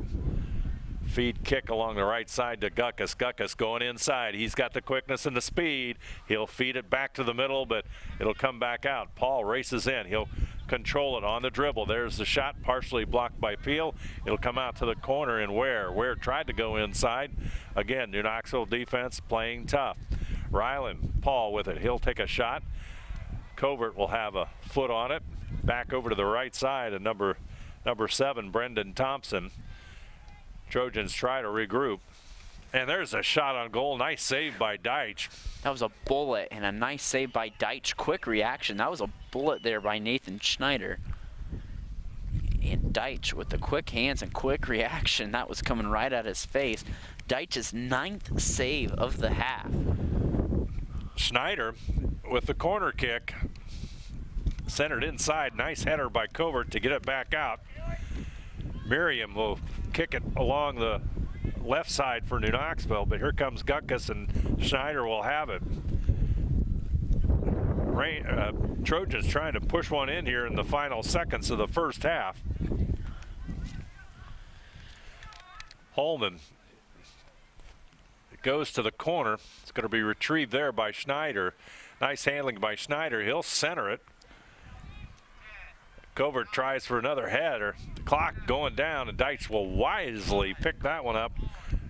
Feed kick along the right side to Guckus. Guckus going inside. He's got the quickness and the speed. He'll feed it back to the middle, but it'll come back out. Paul races in. He'll control it on the dribble. There's the shot, partially blocked by Peel. It'll come out to the corner, and Ware tried to go inside. Again, New Knoxville defense playing tough. Rylan Paul with it. He'll take a shot. Covert will have a foot on it. Back over to the right side, and number 7, Brendan Thompson. Trojans try to regroup. And there's a shot on goal. Nice save by Deitch. That was a bullet and a nice save by Deitch. Quick reaction. That was a bullet there by Nathan Schneider. And Deitch with the quick hands and quick reaction. That was coming right at his face. Deitch's 9th save of the half. Schneider with the corner kick. Centered inside. Nice header by Covert to get it back out. Miriam will kick it along the left side for New Knoxville, but here comes Gutkus and Schneider will have it. Trojans trying to push one in here in the final seconds of the first half. Holman. It goes to the corner. It's going to be retrieved there by Schneider. Nice handling by Schneider. He'll center it. Covert tries for another header. The clock going down, and Deitch will wisely pick that one up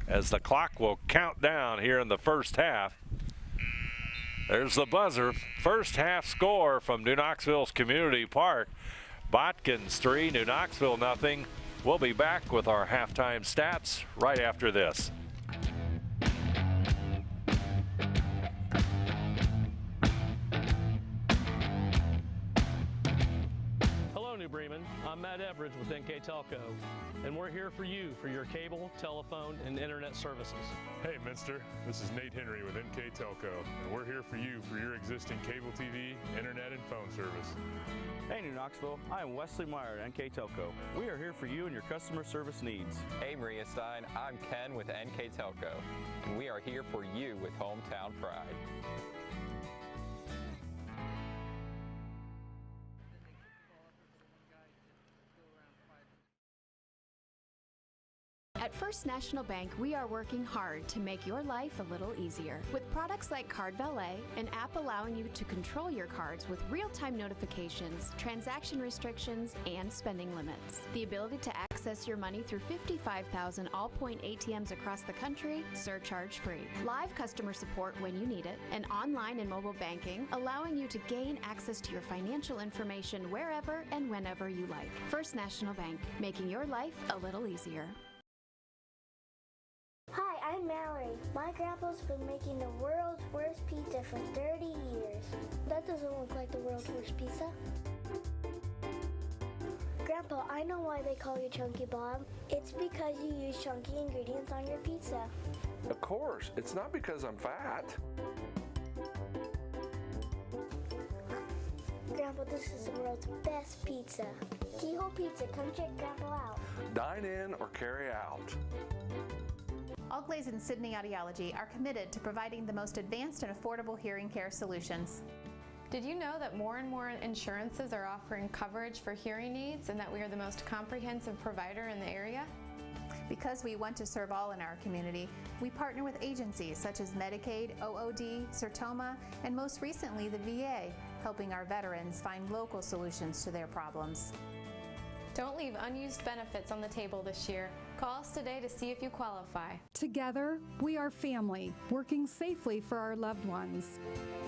as the clock will count down here in the first half. There's the buzzer. First half score from New Knoxville's Community Park. Botkins 3, New Knoxville nothing. We'll be back with our halftime stats right after this. New Bremen. I'm Matt Everidge with NKTelco, and we're here for you for your cable, telephone, and internet services. Hey Minster, this is Nate Henry with NKTelco, and we're here for you for your existing cable TV, internet, and phone service. Hey New Knoxville, I am Wesley Meyer at NKTelco. We are here for you and your customer service needs. Hey Maria Stein, I'm Ken with NKTelco, and we are here for you with hometown pride. At First National Bank, we are working hard to make your life a little easier. With products like Card Valet, an app allowing you to control your cards with real-time notifications, transaction restrictions, and spending limits. The ability to access your money through 55,000 all-point ATMs across the country, surcharge-free. Live customer support when you need it, and online and mobile banking, allowing you to gain access to your financial information wherever and whenever you like. First National Bank, making your life a little easier. Hi, I'm Mallory. My grandpa's been making the world's worst pizza for 30 years. That doesn't look like the world's worst pizza. Grandpa, I know why they call you Chunky Bob. It's because you use chunky ingredients on your pizza. Of course, it's not because I'm fat. Grandpa, this is the world's best pizza. Keyhole Pizza, come check Grandpa out. Dine in or carry out. Allglaze and Sydney Audiology are committed to providing the most advanced and affordable hearing care solutions. Did you know that more and more insurances are offering coverage for hearing aids and that we are the most comprehensive provider in the area? Because we want to serve all in our community, we partner with agencies such as Medicaid, OOD, Sertoma, and most recently the VA, helping our veterans find local solutions to their problems. Don't leave unused benefits on the table this year. Call us today to see if you qualify. Together, we are family, working safely for our loved ones.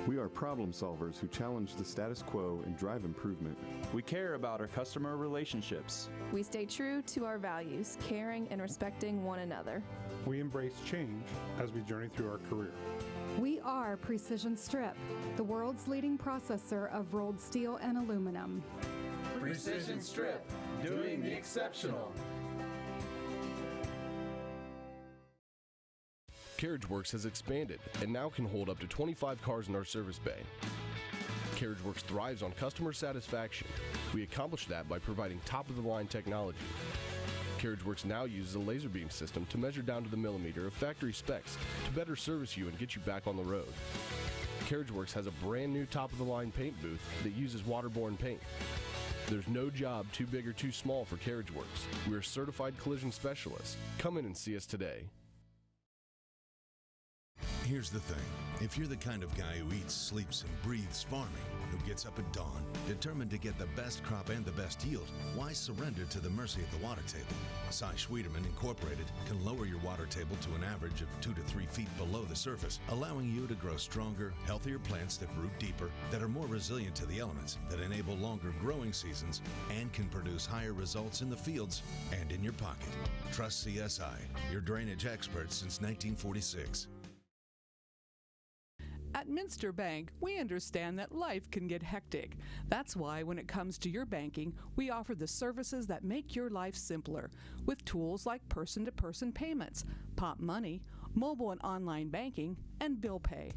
We are problem solvers who challenge the status quo and drive improvement. We care about our customer relationships. We stay true to our values, caring and respecting one another. We embrace change as we journey through our career. We are Precision Strip, the world's leading processor of rolled steel and aluminum. Precision Strip, doing the exceptional. CarriageWorks has expanded and now can hold up to 25 cars in our service bay. CarriageWorks thrives on customer satisfaction. We accomplish that by providing top-of-the-line technology. CarriageWorks now uses a laser beam system to measure down to the millimeter of factory specs to better service you and get you back on the road. CarriageWorks has a brand new top-of-the-line paint booth that uses waterborne paint. There's no job too big or too small for CarriageWorks. We're certified collision specialists. Come in and see us today. Here's the thing. If you're the kind of guy who eats, sleeps, and breathes farming, who gets up at dawn, determined to get the best crop and the best yield, why surrender to the mercy of the water table? Cy Schwiedemann Incorporated can lower your water table to an average of 2 to 3 feet below the surface, allowing you to grow stronger, healthier plants that root deeper, that are more resilient to the elements, that enable longer growing seasons, and can produce higher results in the fields and in your pocket. Trust CSI, your drainage experts since 1946. At Minster Bank, we understand that life can get hectic. That's why when it comes to your banking, we offer the services that make your life simpler with tools like person-to-person payments, Pop Money, mobile and online banking, and bill pay.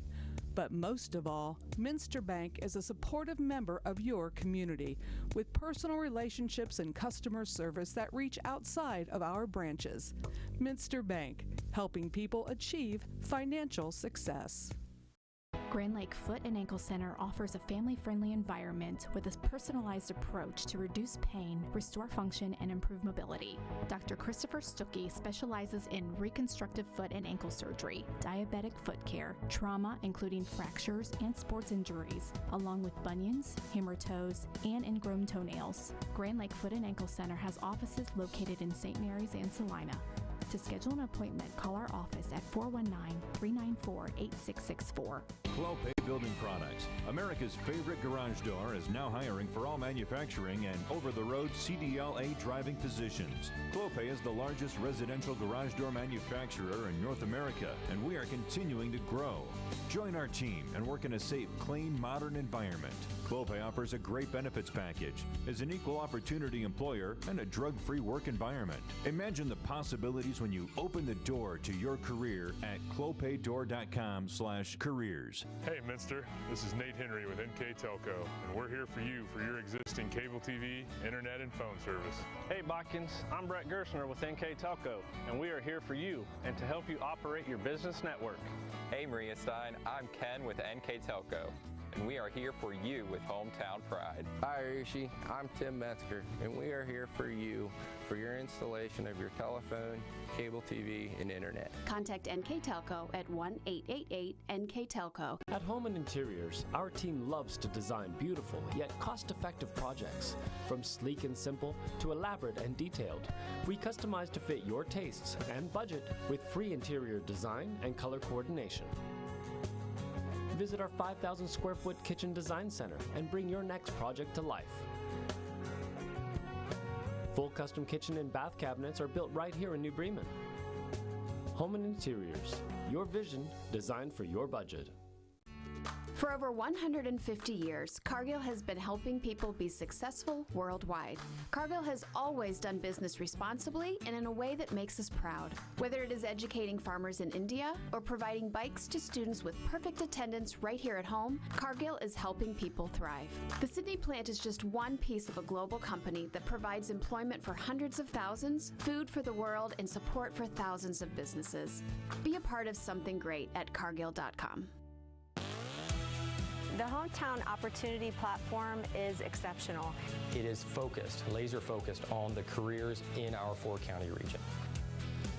But most of all, Minster Bank is a supportive member of your community with personal relationships and customer service that reach outside of our branches. Minster Bank, helping people achieve financial success. Grand Lake Foot and Ankle Center offers a family-friendly environment with a personalized approach to reduce pain, restore function, and improve mobility. Dr. Christopher Stuckey specializes in reconstructive foot and ankle surgery, diabetic foot care, trauma including fractures and sports injuries, along with bunions, hammer toes, and ingrown toenails. Grand Lake Foot and Ankle Center has offices located in St. Mary's and Salina. To schedule an appointment, call our office at 419-394-8664. Clopay Building Products, America's favorite garage door, is now hiring for all manufacturing and over-the-road CDLA driving positions. Clopay is the largest residential garage door manufacturer in North America, and we are continuing to grow. Join our team and work in a safe, clean, modern environment. Clopay offers a great benefits package, is an equal opportunity employer, and a drug-free work environment. Imagine the possibilities when you open the door to your career at clopaydoor.com/careers. Hey Minster, this is Nate Henry with NKTelco, and we're here for you for your existing cable TV, internet, and phone service. Hey BOTKINS, I'm Brett Gerstner with NKTelco, and we are here for you and to help you operate your business network. Hey Maria Stein, I'm Ken with NKTelco, and we are here for you with Hometown Pride. Hi Rishi, I'm Tim Metzger, and we are here for you for your installation of your telephone, cable TV, and internet. Contact NKTelco at 1-888-NKTelco. At Home and Interiors, our team loves to design beautiful yet cost-effective projects. From sleek and simple to elaborate and detailed, we customize to fit your tastes and budget with free interior design and color coordination. Visit our 5,000 square foot kitchen design center and bring your next project to life. Full custom kitchen and bath cabinets are built right here in New Bremen. Home and Interiors, your vision designed for your budget. For over 150 years, Cargill has been helping people be successful worldwide. Cargill has always done business responsibly and in a way that makes us proud. Whether it is educating farmers in India or providing bikes to students with perfect attendance right here at home, Cargill is helping people thrive. The Sydney plant is just one piece of a global company that provides employment for hundreds of thousands, food for the world, and support for thousands of businesses. Be a part of something great at Cargill.com. The Hometown Opportunity Platform is exceptional. It is focused, laser focused on the careers in our 4-county region.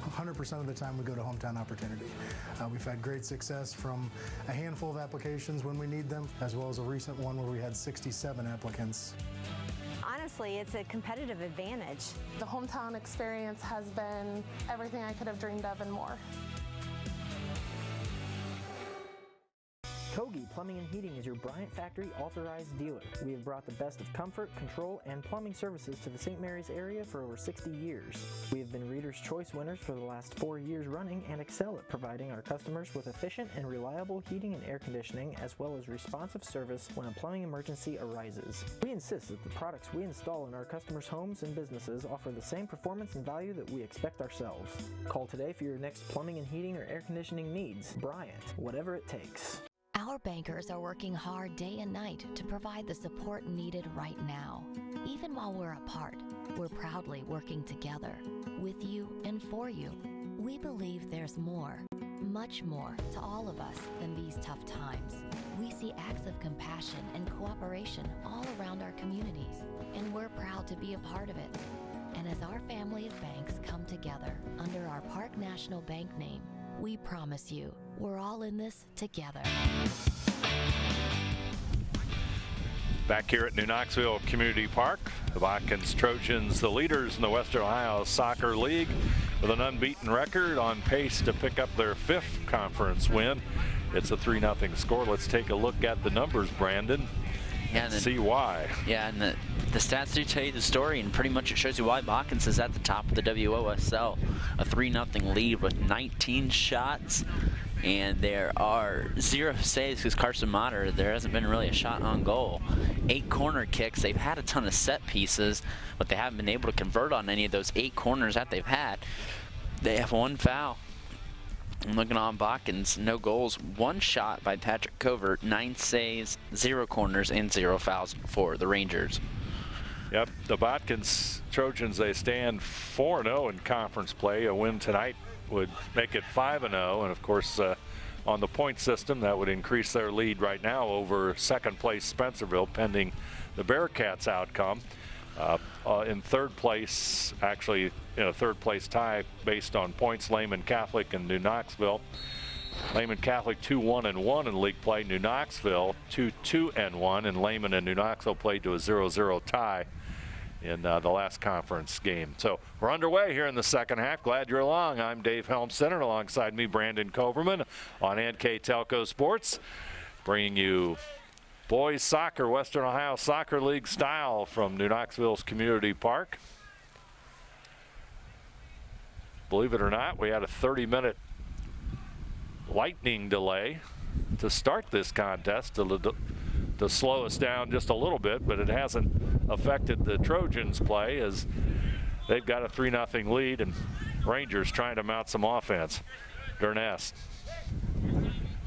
100% of the time we go to Hometown Opportunity. We've had great success from a handful of applications when we need them, as well as a recent one where we had 67 applicants. Honestly, it's a competitive advantage. The Hometown experience has been everything I could have dreamed of and more. Kogi Plumbing and Heating is your Bryant Factory authorized dealer. We have brought the best of comfort, control, and plumbing services to the St. Mary's area for over 60 years. We have been Reader's Choice winners for the last 4 years running and excel at providing our customers with efficient and reliable heating and air conditioning, as well as responsive service when a plumbing emergency arises. We insist that the products we install in our customers' homes and businesses offer the same performance and value that we expect ourselves. Call today for your next plumbing and heating or air conditioning needs. Bryant, whatever it takes. Our bankers are working hard day and night to provide the support needed right now. Even while we're apart, we're proudly working together, with you and for you. We believe there's more, much more, to all of us than these tough times. We see acts of compassion and cooperation all around our communities, and we're proud to be a part of it. And as our family of banks come together under our Park National Bank name, we promise you We're all in this together. Back here at New Knoxville Community Park, the Botkins Trojans, the leaders in the Western Ohio Soccer League, with an unbeaten record, on pace to pick up their 5th conference win. It's a 3-0 score. Let's take a look at the numbers, Brandon. Yeah, and see why. Yeah, and the stats do tell you the story, and pretty much it shows you why Botkins is at the top of the WOSL. A 3-0 lead with 19 shots, and there are 0 saves because Carson Motter, there hasn't been really a shot on goal. 8 corner kicks. They've had a ton of set pieces, but they haven't been able to convert on any of those 8 corners that they've had. They have 1 foul. I'm looking on Botkins, no goals, 1 shot by Patrick Covert, 9 saves, 0 corners, and 0 fouls for the Rangers. Yep, the Botkins Trojans, they stand 4-0 in conference play. A win tonight would make it 5-0, and of course on the point system that would increase their lead right now over 2nd place Spencerville, pending the Bearcats outcome. In 3rd place, actually in a 3rd place tie based on points, Lehman Catholic and New Knoxville. Lehman Catholic 2-1-1 in league play. New Knoxville 2-2-1, and Lehman and New Knoxville played to a 0-0 tie in the last conference game. So we're underway here in the 2nd half. Glad you're along. I'm Dave Helmstetter, alongside me Brandon Koverman on NKTelco Sports, bringing you boys soccer, Western Ohio Soccer League style from New Knoxville's Community Park. Believe it or not, we had a 30-minute lightning delay to start this contest to slow us down just a little bit, but it hasn't affected the Trojans' play, as they've got a 3-0 lead, and Rangers trying to mount some offense. Durness.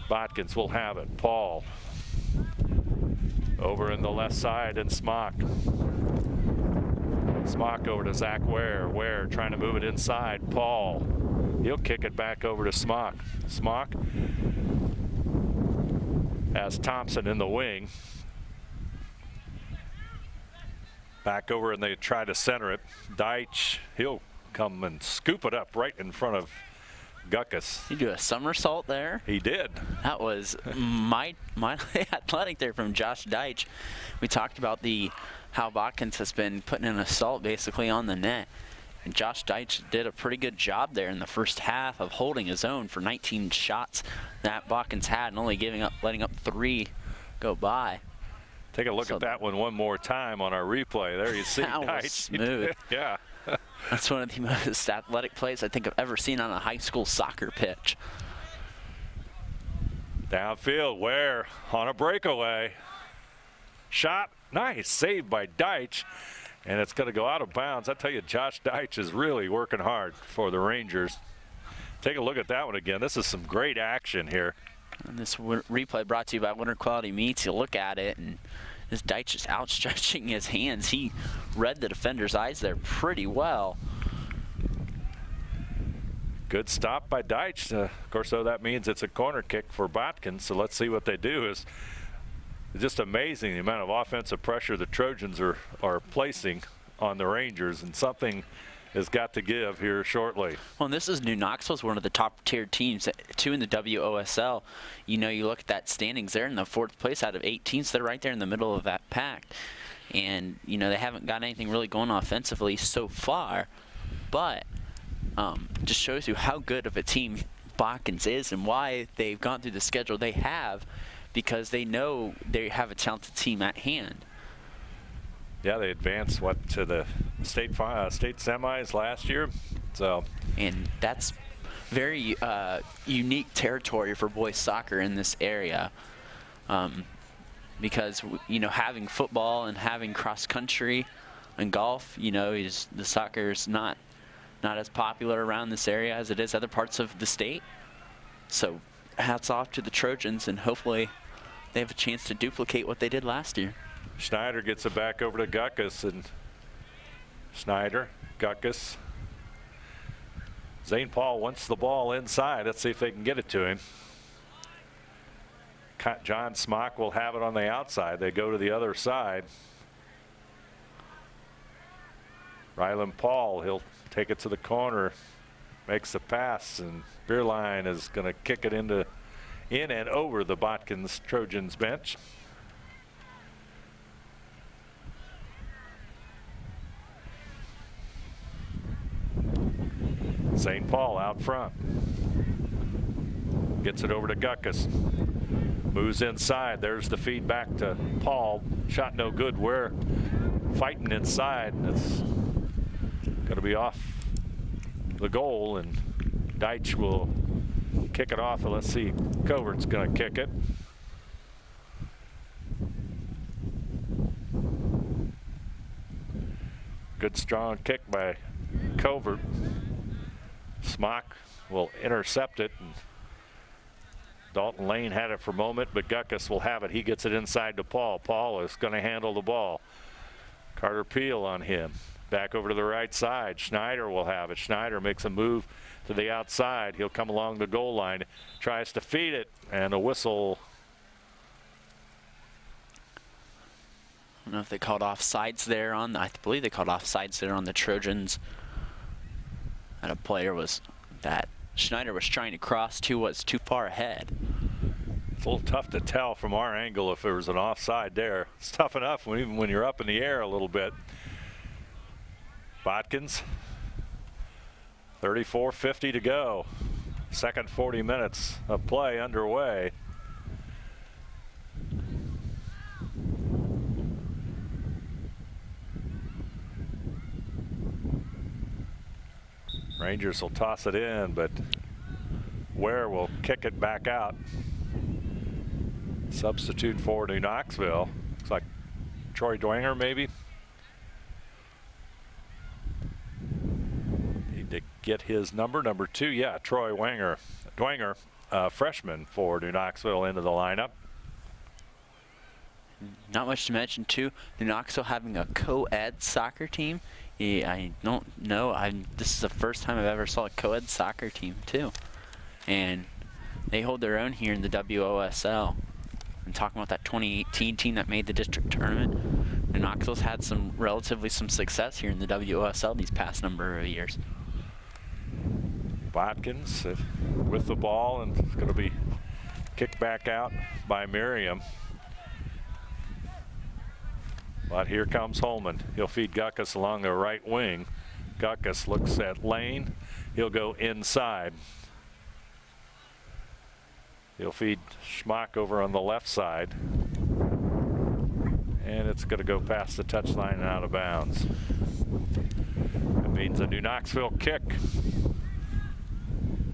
Botkins will have it. Paul over in the left side, and Smock. Smock over to Zach Ware. Ware trying to move it inside. Paul. He'll kick it back over to Smock. Smock has Thompson in the wing. Back over, and they try to center it. Deitch, he'll come and scoop it up right in front of Guckus. He do a somersault there. He did. That was my athletic there from Josh Deitch. We talked about how Botkins has been putting an assault basically on the net. And Josh Deitch did a pretty good job there in the first half of holding his own for 19 shots that Botkins had, and only letting up 3 go by. Take a look at that one more time on our replay. There you see that Deitch. Was smooth. Yeah. That's one of the most athletic plays I think I've ever seen on a high school soccer pitch. Downfield, Ware on a breakaway. Shot, nice, saved by Deitch, and it's going to go out of bounds. I tell you, Josh Deitch is really working hard for the Rangers. Take a look at that one again. This is some great action here. And this replay brought to you by Winter Quality Meats. You look at it, and this Deitch is outstretching his hands. He read the defender's eyes there pretty well. Good stop by Deitch. Of course, though, that means it's a corner kick for Botkins, so let's see what they do. It's just amazing the amount of offensive pressure the Trojans are placing on the Rangers, and something has got to give here shortly. Well, and this is New Knoxville's one of the top-tier teams, 2 in the WOSL. You know, you look at that standings, they're in the 4th place out of 8 teams. They're right there in the middle of that pack. And, you know, they haven't got anything really going offensively so far. But just shows you how good of a team Botkins is and why they've gone through the schedule they have, because they know they have a talented team at hand. Yeah, they advanced to the state semis last year. So, and that's very unique territory for boys soccer in this area, because you know, having football and having cross country and golf, you know, the soccer is not as popular around this area as it is other parts of the state. So hats off to the Trojans, and hopefully they have a chance to duplicate what they did last year. Schneider gets it back over to Guckus, and Schneider, Guckus. Zane Paul wants the ball inside. Let's see if they can get it to him. John Smock will have it on the outside. They go to the other side. Rylan Paul, he'll take it to the corner, makes the pass, and Beerline is going to kick it into in and over the Botkins Trojans bench. St. Paul out front. Gets it over to Guckus. Moves inside. There's the feed back to Paul. Shot no good. We're fighting inside. It's going to be off the goal, and Deitch will kick it off. And let's see, Covert's going to kick it. Good strong kick by Covert. Smock will intercept it. And Dalton Lane had it for a moment, but Guckus will have it. He gets it inside to Paul. Paul is going to handle the ball. Carter Peel on him. Back over to the right side. Schneider will have it. Schneider makes a move to the outside. He'll come along the goal line. Tries to feed it, and a whistle. I don't know if they called offsides there on, I believe they called offsides there on the Trojans. And a player was, that Schneider was trying to cross to, was too far ahead. It's a little tough to tell from our angle if there was an offside there. It's tough enough even when you're up in the air a little bit. Botkins, 34:50 to go. Second 40 minutes of play underway. Rangers will toss it in, but Ware will kick it back out. Substitute for New Knoxville. Looks like Troy Dwenger maybe. Need to get his number 2. Yeah, Troy Dwenger, freshman for New Knoxville, into the lineup. Not much to mention too, New Knoxville having a co-ed soccer team. I don't know. This is the first time I've ever saw a co-ed soccer team too, and they hold their own here in the WOSL. And talking about that 2018 team that made the district tournament, New Knoxville's had some success here in the WOSL these past number of years. Botkins with the ball, and it's going to be kicked back out by Merriam. But here comes Holman. He'll feed Guckus along the right wing. Guckus looks at Lane. He'll go inside. He'll feed Schmock over on the left side. And it's going to go past the touchline and out of bounds. That means a New Knoxville kick.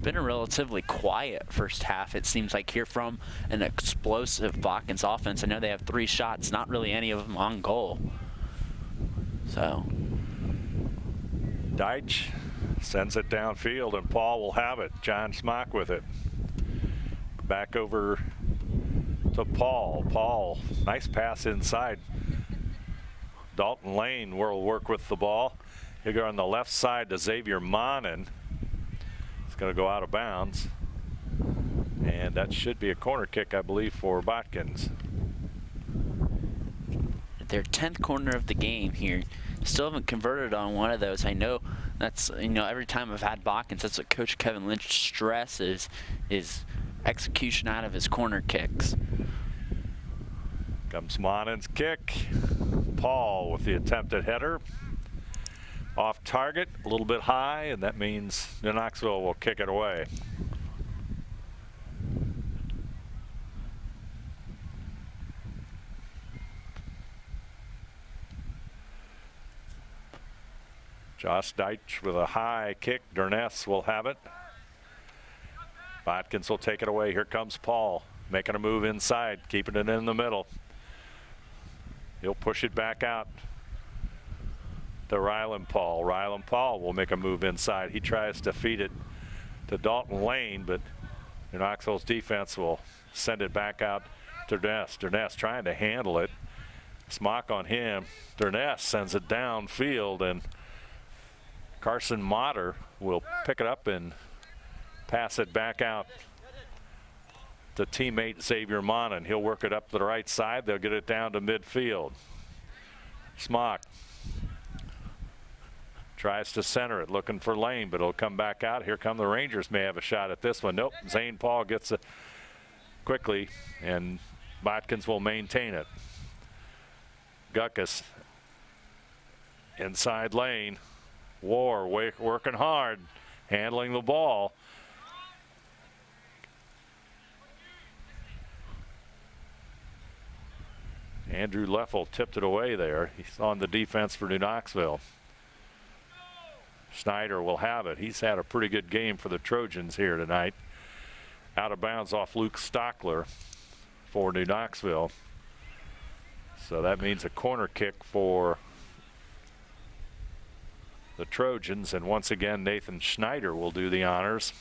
Been a relatively quiet first half, it seems like, here from an explosive Botkins offense. I know they have 3 shots, not really any of them on goal. So Deitch sends it downfield, and Paul will have it. John Smock with it. Back over to Paul. Paul, nice pass inside. Dalton Lane will work with the ball. He'll go on the left side to Xavier Monin. Going to go out of bounds, and that should be a corner kick, I believe, for Botkins. Their 10th corner of the game here. Still haven't converted on one of those. I know that's, every time I've had Botkins, that's what Coach Kevin Lynch stresses, is execution out of his corner kicks. Comes Monin's kick. Paul with the attempted header. Off target, a little bit high, and that means New Knoxville will kick it away. Josh Deitch with a high kick. Durness will have it. Botkins will take it away. Here comes Paul, making a move inside, keeping it in the middle. He'll push it back out to Ryland Paul. Ryland Paul will make a move inside. He tries to feed it to Dalton Lane, but New Knoxville's defense will send it back out to Durness. Durness trying to handle it. Smock on him. Durness sends it downfield, and Carson Motter will pick it up and pass it back out to teammate Xavier Monin. He'll work it up to the right side. They'll get it down to midfield. Smock tries to center it, looking for Lane, but it'll come back out. Here come the Rangers, may have a shot at this one. Nope, Zane Paul gets quickly, and Botkins will maintain it. Guckus inside lane. War working hard, handling the ball. Andrew Leffel tipped it away there. He's on the defense for New Knoxville. Schneider will have it. He's had a pretty good game for the Trojans here tonight. Out of bounds off Luke Stockler for New Knoxville. So that means a corner kick for the Trojans, and once again Nathan Schneider will do the honors.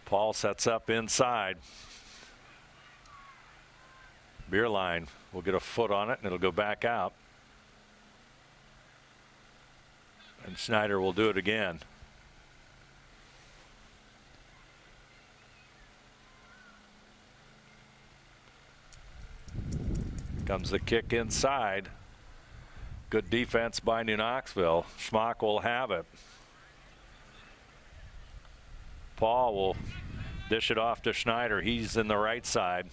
Paul sets up inside. Beerline will get a foot on it and it'll go back out. And Schneider will do it again. Comes the kick inside. Good defense by New Knoxville. Schmock will have it. Paul will dish it off to Schneider. He's in the right side.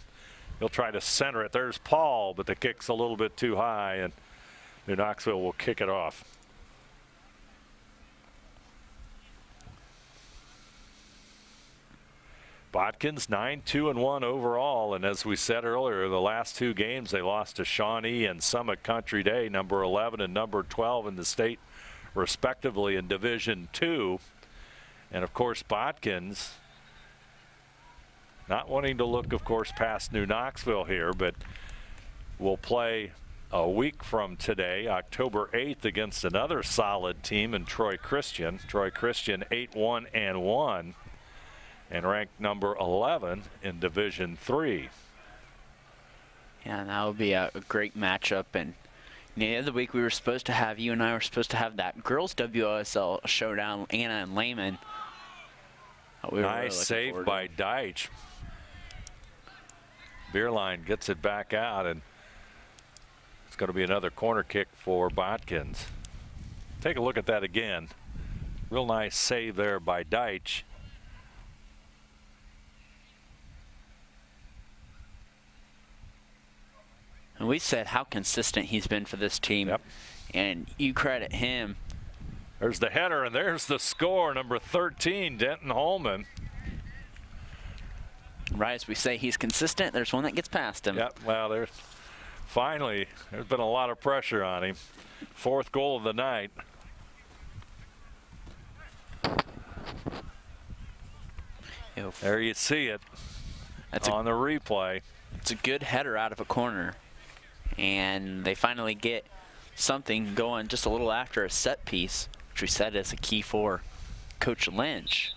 He'll try to center it. There's Paul, but the kick's a little bit too high, and New Knoxville will kick it off. Botkins 9-2-1 overall, and as we said earlier, the last two games they lost to Shawnee and Summit Country Day, number 11 and number 12 in the state, respectively, in Division II. And of course, Botkins not wanting to look, of course, past New Knoxville here, but will play a week from today, October 8th, against another solid team in Troy Christian. Troy Christian 8-1-1. And ranked number 11 in Division III. Yeah, that would be a great matchup. And the other week we were supposed to have, you and I were supposed to have that girls WOSL showdown, Anna and Lehman. Nice save by Deitch. Beerline gets it back out, and it's going to be another corner kick for Botkins. Take a look at that again. Real nice save there by Deitch. And we said how consistent he's been for this team. Yep. And you credit him. There's the header, and there's the score, number 13, Denton Holman. Right, as we say he's consistent, there's one that gets past him. Yep, well, there's been a lot of pressure on him. Fourth goal of the night. There you see it. That's on the replay. It's a good header out of a corner. And they finally get something going just a little after a set piece, which we said is a key for Coach Lynch.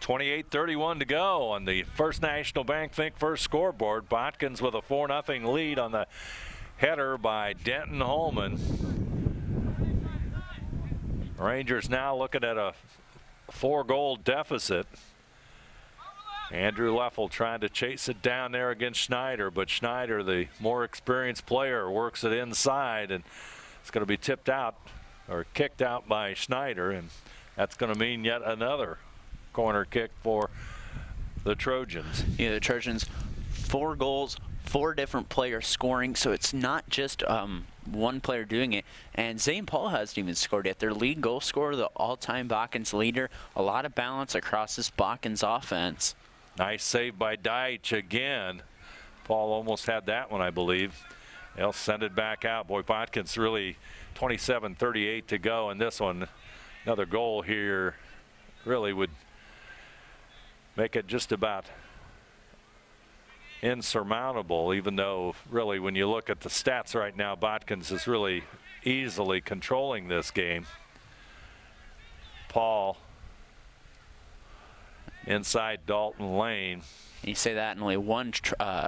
28:31 to go on the First National Bank Think First scoreboard. Botkins with a 4-0 lead on the header by Denton Holman. Rangers now looking at a 4-goal deficit. Andrew Leffel trying to chase it down there against Schneider, but Schneider, the more experienced player, works it inside, and it's going to be tipped out or kicked out by Schneider, and that's going to mean yet another corner kick for the Trojans. Yeah, the Trojans, 4 goals, 4 different players scoring, so it's not just one player doing it. And Zane Paul hasn't even scored yet. Their lead goal scorer, the all-time Botkins leader. A lot of balance across this Botkins offense. Nice save by Deitch again. Paul almost had that one, I believe. They'll send it back out. Boy, Botkins really 27:38 to go in this one. Another goal here really would make it just about insurmountable, even though really when you look at the stats right now, Botkins is really easily controlling this game. Paul inside Dalton Lane. And you say that, and only one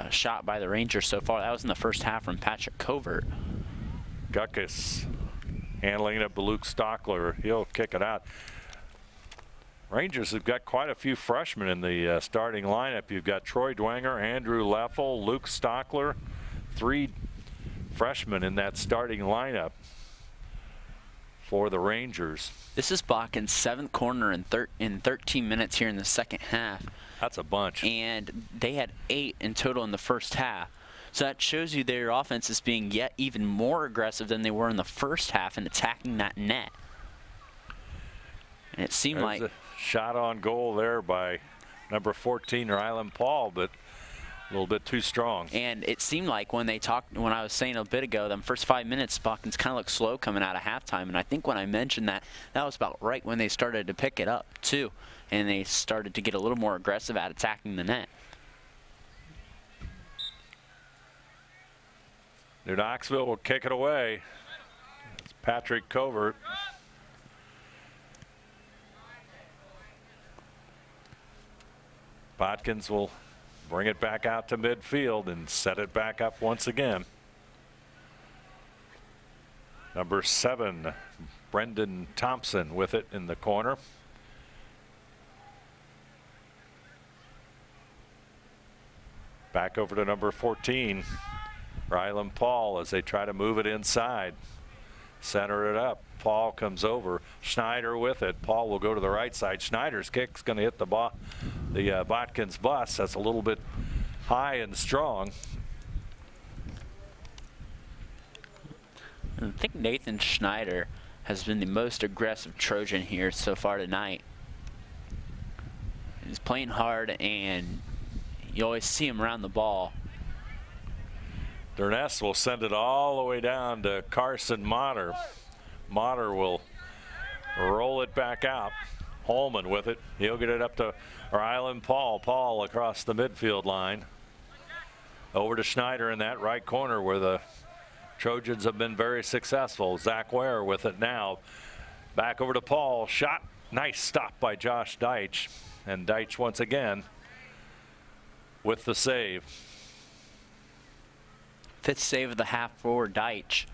shot by the Rangers so far. That was in the first half from Patrick Covert. Guckus handling it up to Luke Stockler. He'll kick it out. Rangers have got quite a few freshmen in the starting lineup. You've got Troy Dwenger, Andrew Leffel, Luke Stockler. 3 freshmen in that starting lineup for the Rangers. This is Botkin's 7th corner in 13 minutes here in the second half. That's a bunch. And they had 8 in total in the first half. So that shows you their offense is being yet even more aggressive than they were in the first half in attacking that net. And it seemed There's like a shot on goal there by number 14, Ryland Paul, but a little bit too strong. And it seemed like when I was saying a bit ago, them first 5 minutes, Botkin's kind of looked slow coming out of halftime. And I think when I mentioned that, that was about right when they started to pick it up, too. And they started to get a little more aggressive at attacking the net. New Knoxville will kick it away. It's Patrick Covert. Botkins will bring it back out to midfield and set it back up once again. Number 7, Brendan Thompson with it in the corner. Back over to number 14, Ryland Paul, as they try to move it inside. Center it up. Paul comes over. Schneider with it. Paul will go to the right side. Schneider's kick's going to hit the Botkins bus. That's a little bit high and strong. I think Nathan Schneider has been the most aggressive Trojan here so far tonight. He's playing hard, and you always see him around the ball. Durness will send it all the way down to Carson Motter. Motter will roll it back out. Holman with it. He'll get it up to Ryland Paul. Paul across the midfield line. Over to Schneider in that right corner where the Trojans have been very successful. Zach Ware with it now. Back over to Paul. Shot. Nice stop by Josh Deitch. And Deitch once again with the save. 5th save of the half for Deitch.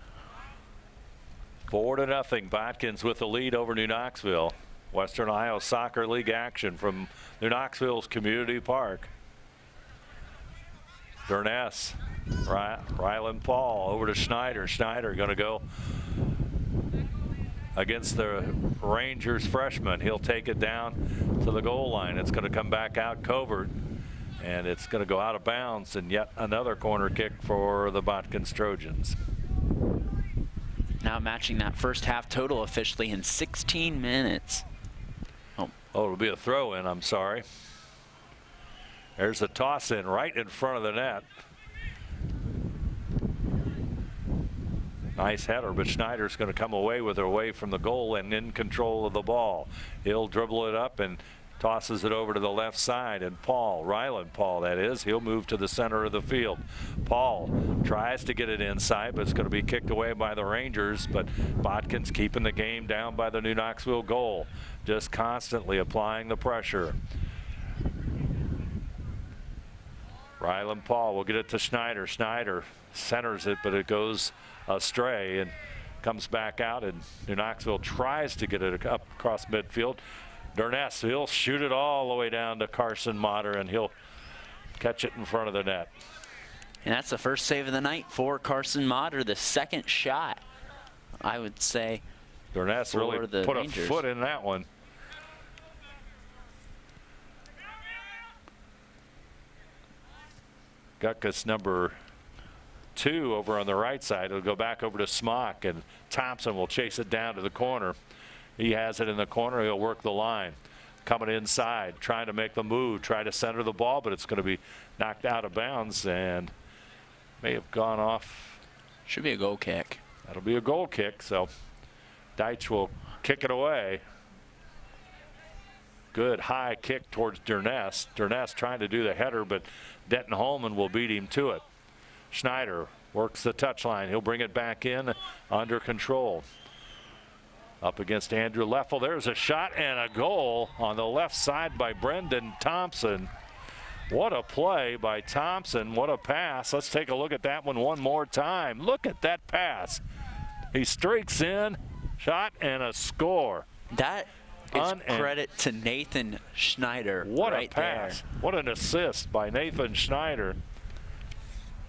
4-0. Botkins with the lead over New Knoxville. Western Ohio Soccer League action from New Knoxville's Community Park. Durness, Ryland Paul over to Schneider. Schneider going to go against the Rangers freshman. He'll take it down to the goal line. It's going to come back out Covert, and it's going to go out of bounds, and yet another corner kick for the Botkins Trojans. Now matching that first half total officially in 16 minutes. Oh, it'll be a throw in, I'm sorry. There's a toss in right in front of the net. Nice header, but Schneider's going to come away with it away from the goal and in control of the ball. He'll dribble it up and tosses it over to the left side, and Paul, Ryland Paul that is, he'll move to the center of the field. Paul tries to get it inside, but it's going to be kicked away by the Rangers, but Botkins keeping the game down by the New Knoxville goal, just constantly applying the pressure. Ryland Paul will get it to Schneider. Schneider centers it, but it goes astray and comes back out, and New Knoxville tries to get it up across midfield. Durness, he'll shoot it all the way down to Carson Motter, and he'll catch it in front of the net. And that's the first save of the night for Carson Motter, the second shot, I would say. Durness really put Rangers. a foot in that one. Gutkus number 2 over on the right side. It'll go back over to Smock, and Thompson will chase it down to the corner. He has it in the corner. He'll work the line. Coming inside, trying to make the move, try to center the ball, but it's going to be knocked out of bounds and may have gone off. Should be a goal kick. That'll be a goal kick, so Deitch will kick it away. Good high kick towards Durness. Durness trying to do the header, but Denton Holman will beat him to it. Schneider works the touchline. He'll bring it back in under control. Up against Andrew Leffel. There's a shot and a goal on the left side by Brendan Thompson. What a play by Thompson. What a pass. Let's take a look at that one more time. Look at that pass. He streaks in, shot, and a score. That is credit to Nathan Schneider. What right a pass. There. What an assist by Nathan Schneider.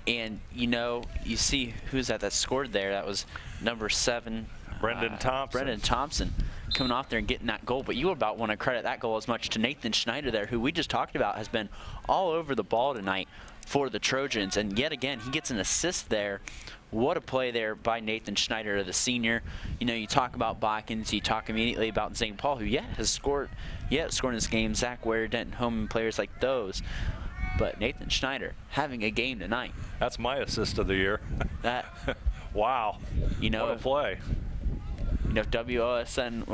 And, you know, you see who's that scored there. That was number 7. Brendan Thompson. Brendan Thompson coming off there and getting that goal. But you about want to credit that goal as much to Nathan Schneider there, who we just talked about has been all over the ball tonight for the Trojans. And yet again, he gets an assist there. What a play there by Nathan Schneider, the senior. You know, you talk about Botkins, you talk immediately about Zane Paul, who has scored in this game. Zach Ware, Denton Holman, players like those. But Nathan Schneider having a game tonight. That's my assist of the year. That wow. You know, what a play. You know, if WOSN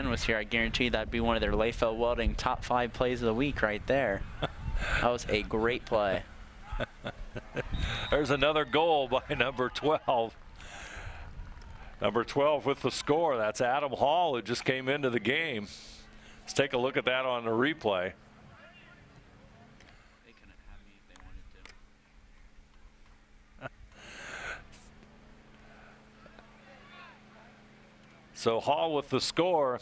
was here, I guarantee that'd be one of their Layfeld Welding top 5 plays of the week right there. That was a great play. There's another goal by number 12. Number 12 with the score. That's Adam Hall, who just came into the game. Let's take a look at that on the replay. They couldn't have me if they wanted to. So Hall with the score,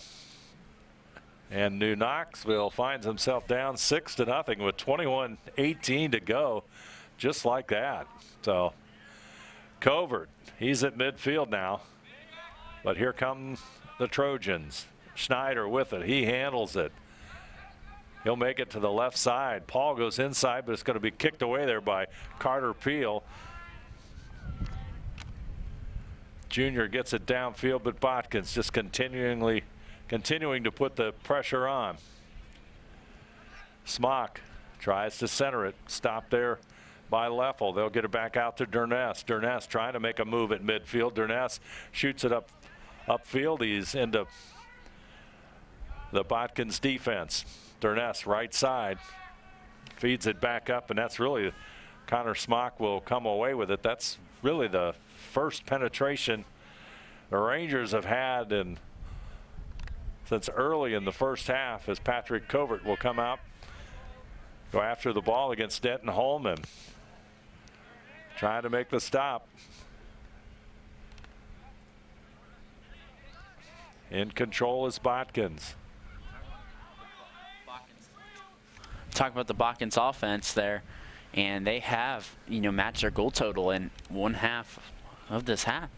and New Knoxville finds himself down 6-0 with 21:18 to go, just like that. So Covert, he's at midfield now, but here come the Trojans. Schneider with it, he handles it. He'll make it to the left side. Paul goes inside, but it's going to be kicked away there by Carter Peel. Junior gets it downfield, but Botkins just continuing to put the pressure on. Smock tries to center it. Stopped there by Leffel. They'll get it back out to Durness. Durness trying to make a move at midfield. Durness shoots it upfield. He's into the Botkins defense. Durness right side. Feeds it back up, and that's really Connor Smock will come away with it. That's really the first penetration the Rangers have had since early in the first half, as Patrick Covert will come out, go after the ball against Denton Holman. Trying to make the stop. In control is Botkins. Talk about the Botkins offense there, and they have, matched their goal total in one half of this half,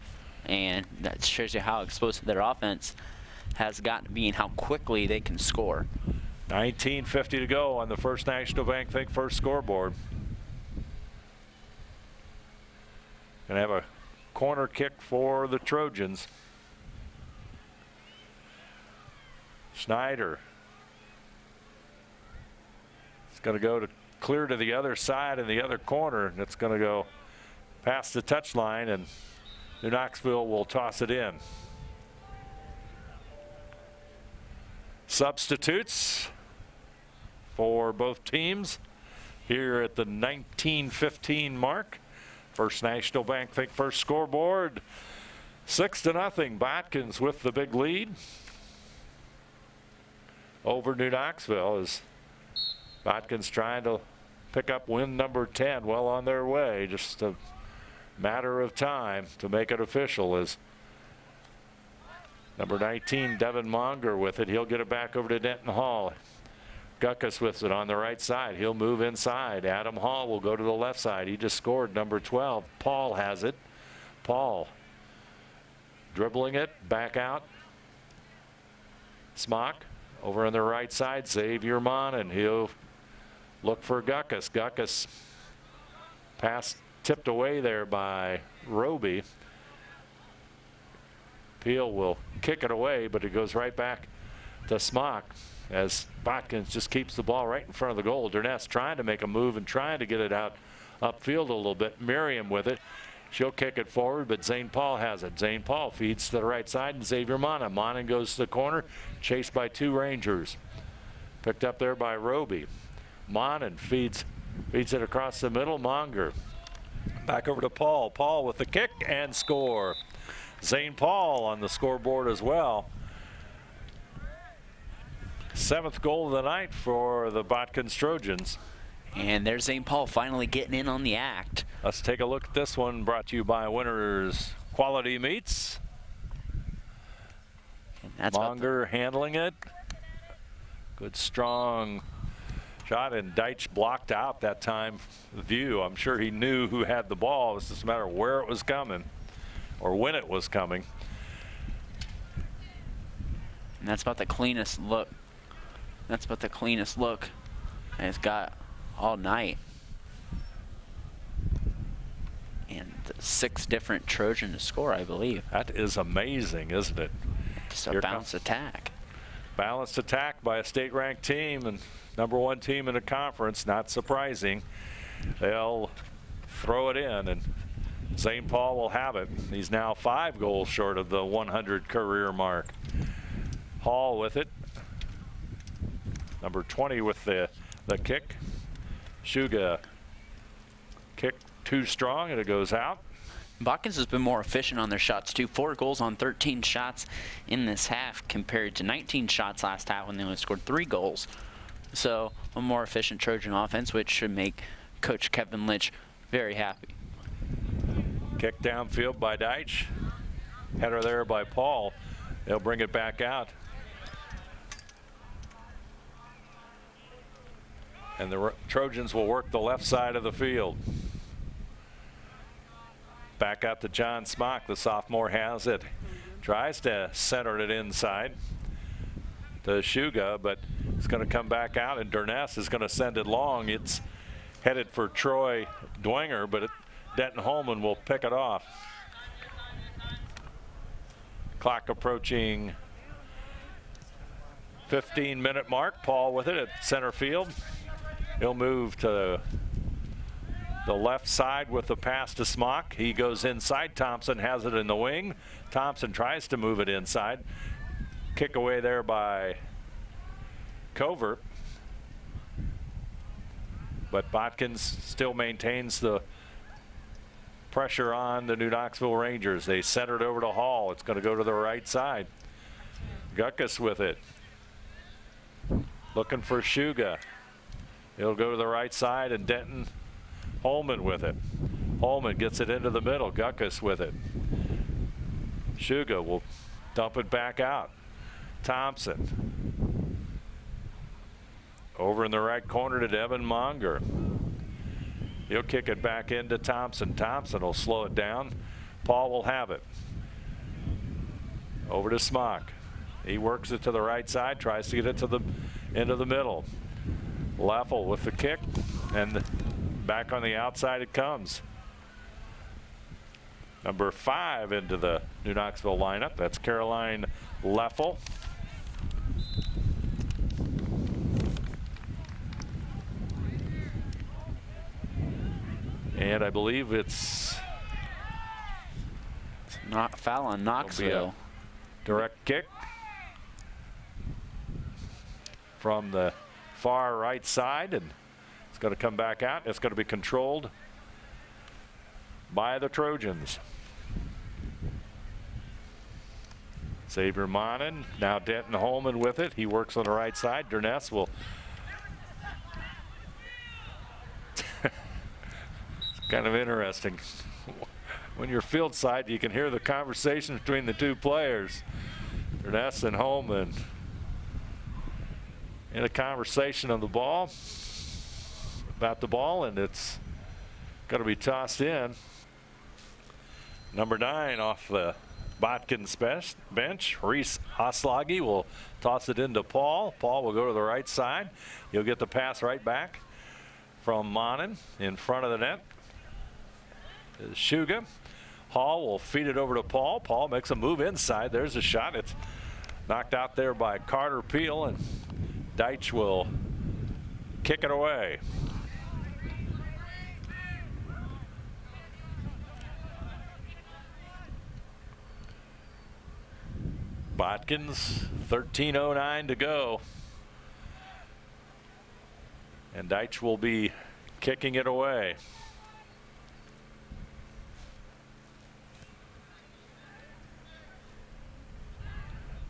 and that shows you how explosive their offense has gotten to be and how quickly they can score. 19:50 to go on the First National Bank Think First scoreboard. Gonna have a corner kick for the Trojans. Schneider. It's going to go to clear to the other side in the other corner, and it's going to go past the touchline, and New Knoxville will toss it in. Substitutes for both teams here at the 19:15 mark. First National Bank Think First scoreboard. 6-0. Botkins with the big lead over New Knoxville, as Botkins trying to pick up win number 10. Well on their way. Just a matter of time to make it official, as number 19, Devin Monger with it. He'll get it back over to Denton Hall. Guckus with it on the right side. He'll move inside. Adam Hall will go to the left side. He just scored. Number 12, Paul has it. Paul dribbling it back out. Smock over on the right side. Xavier Mon, and he'll look for Guckus. Guckus pass tipped away there by Roby. Peel will kick it away, but it goes right back to Smock, as Botkins just keeps the ball right in front of the goal. Durness trying to make a move and trying to get it out upfield a little bit. Miriam with it. She'll kick it forward, but Zane Paul has it. Zane Paul feeds to the right side, and Xavier Mana. Mana goes to the corner, chased by two Rangers. Picked up there by Roby. Monin feeds it across the middle. Monger. Back over to Paul. Paul with the kick and score. Zane Paul on the scoreboard as well. 7th goal of the night for the Botkins Trojans. And there's Zane Paul finally getting in on the act. Let's take a look at this one, brought to you by Winners Quality Meats. And that's Monger handling it. Good strong shot, and Deitch blocked out that time view. I'm sure he knew who had the ball. It was just a matter of where it was coming or when it was coming. And that's about the cleanest look. That's about the cleanest look it's got all night. And 6 different Trojan to score, I believe. That is amazing, isn't it? Just a balanced attack. Balanced attack by a state-ranked team and #1 team in the conference. Not surprising. They'll throw it in, and St. Paul will have it. He's now 5 goals short of the 100 career mark. Hall with it. Number 20 with the kick. Shuga kick too strong, and it goes out. Botkins has been more efficient on their shots too. 4 goals on 13 shots in this half compared to 19 shots last half when they only scored 3 goals. So a more efficient Trojan offense, which should make Coach Kevin Lynch very happy. Kick downfield by Deitch. Header there by Paul. They'll bring it back out. And the Trojans will work the left side of the field. Back up to John Smock. The sophomore has it. Tries to center it inside to Shuga, but it's going to come back out, and Durness is going to send it long. It's headed for Troy Dwenger, but Denton Holman will pick it off. Clock approaching 15-minute mark. Paul with it at center field. He'll move to the left side with the pass to Smock. He goes inside. Thompson has it in the wing. Thompson tries to move it inside. Kick away there by Covert. But Botkins still maintains the pressure on the New Knoxville Rangers. They center it over to Hall. It's going to go to the right side. Guckus with it. Looking for Shuga. He'll go to the right side, and Denton Holman with it. Holman gets it into the middle. Guckus with it. Shuga will dump it back out. Thompson. Over in the right corner to Devin Monger. He'll kick it back into Thompson. Thompson will slow it down. Paul will have it. Over to Smock. He works it to the right side, tries to get it to the into the middle. Leffel with the kick, and back on the outside it comes. Number 5 into the New Knoxville lineup. That's Caroline Leffel. And I believe it's not foul on Knoxville. Direct kick from the far right side, and it's going to come back out. It's going to be controlled by the Trojans. Xavier Monin, now Denton Holman with it. He works on the right side. Durness will. It's kind of interesting. When you're field side, you can hear the conversation between the 2 players. Durness and Holman in a conversation on the ball, about the ball, and it's going to be tossed in. Number 9 off the Botkins bench, Reese Oslagi will toss it into Paul. Paul will go to the right side. He'll get the pass right back from Monin in front of the net. Shuga. Hall will feed it over to Paul. Paul makes a move inside. There's a shot. It's knocked out there by Carter Peel, and Deitch will kick it away. Botkins, 13:09 to go. And Deitch will be kicking it away.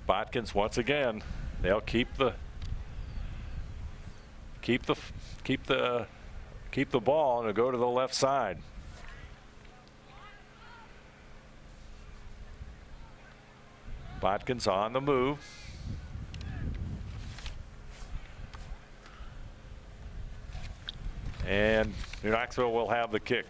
Botkins once again, they'll keep the ball and it'll go to the left side. Botkins on the move. And New Knoxville will have the kick.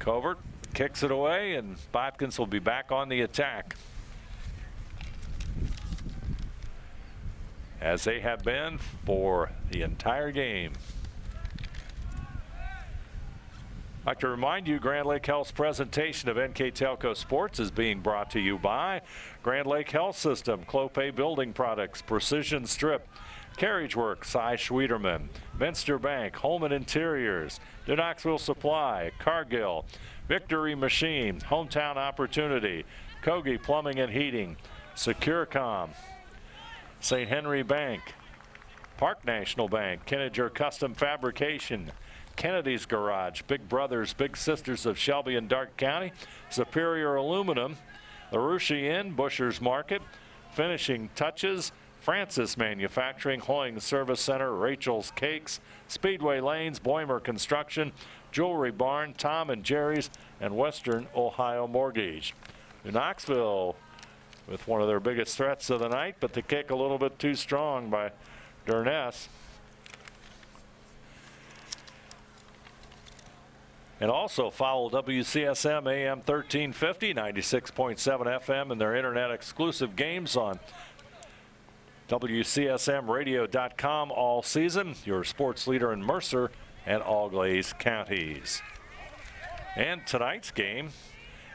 Covert kicks it away, and Botkins will be back on the attack, as they have been for the entire game. I'd like to remind you, Grand Lake Health's presentation of NKTelco Sports is being brought to you by Grand Lake Health System, Clopay Building Products, Precision Strip, Carriage Works, Cy Schwederman, Minster Bank, Holman Interiors, Knoxville Supply, Cargill, Victory Machine, Hometown Opportunity, Kogi Plumbing and Heating, Securicom, St. Henry Bank, Park National Bank, Kenninger Custom Fabrication, Kennedy's Garage, Big Brothers, Big Sisters of Shelby and Darke County, Superior Aluminum, LaRouche Inn, Busher's Market, Finishing Touches, Francis Manufacturing, Hoying Service Center, Rachel's Cakes, Speedway Lanes, Boimer Construction, Jewelry Barn, Tom and Jerry's, and Western Ohio Mortgage. Knoxville with one of their biggest threats of the night, but the kick a little bit too strong by Durness. And also follow WCSM AM 1350, 96.7 FM, and their internet exclusive games on WCSMradio.com all season. Your sports leader in Mercer and Auglaize counties. And tonight's game,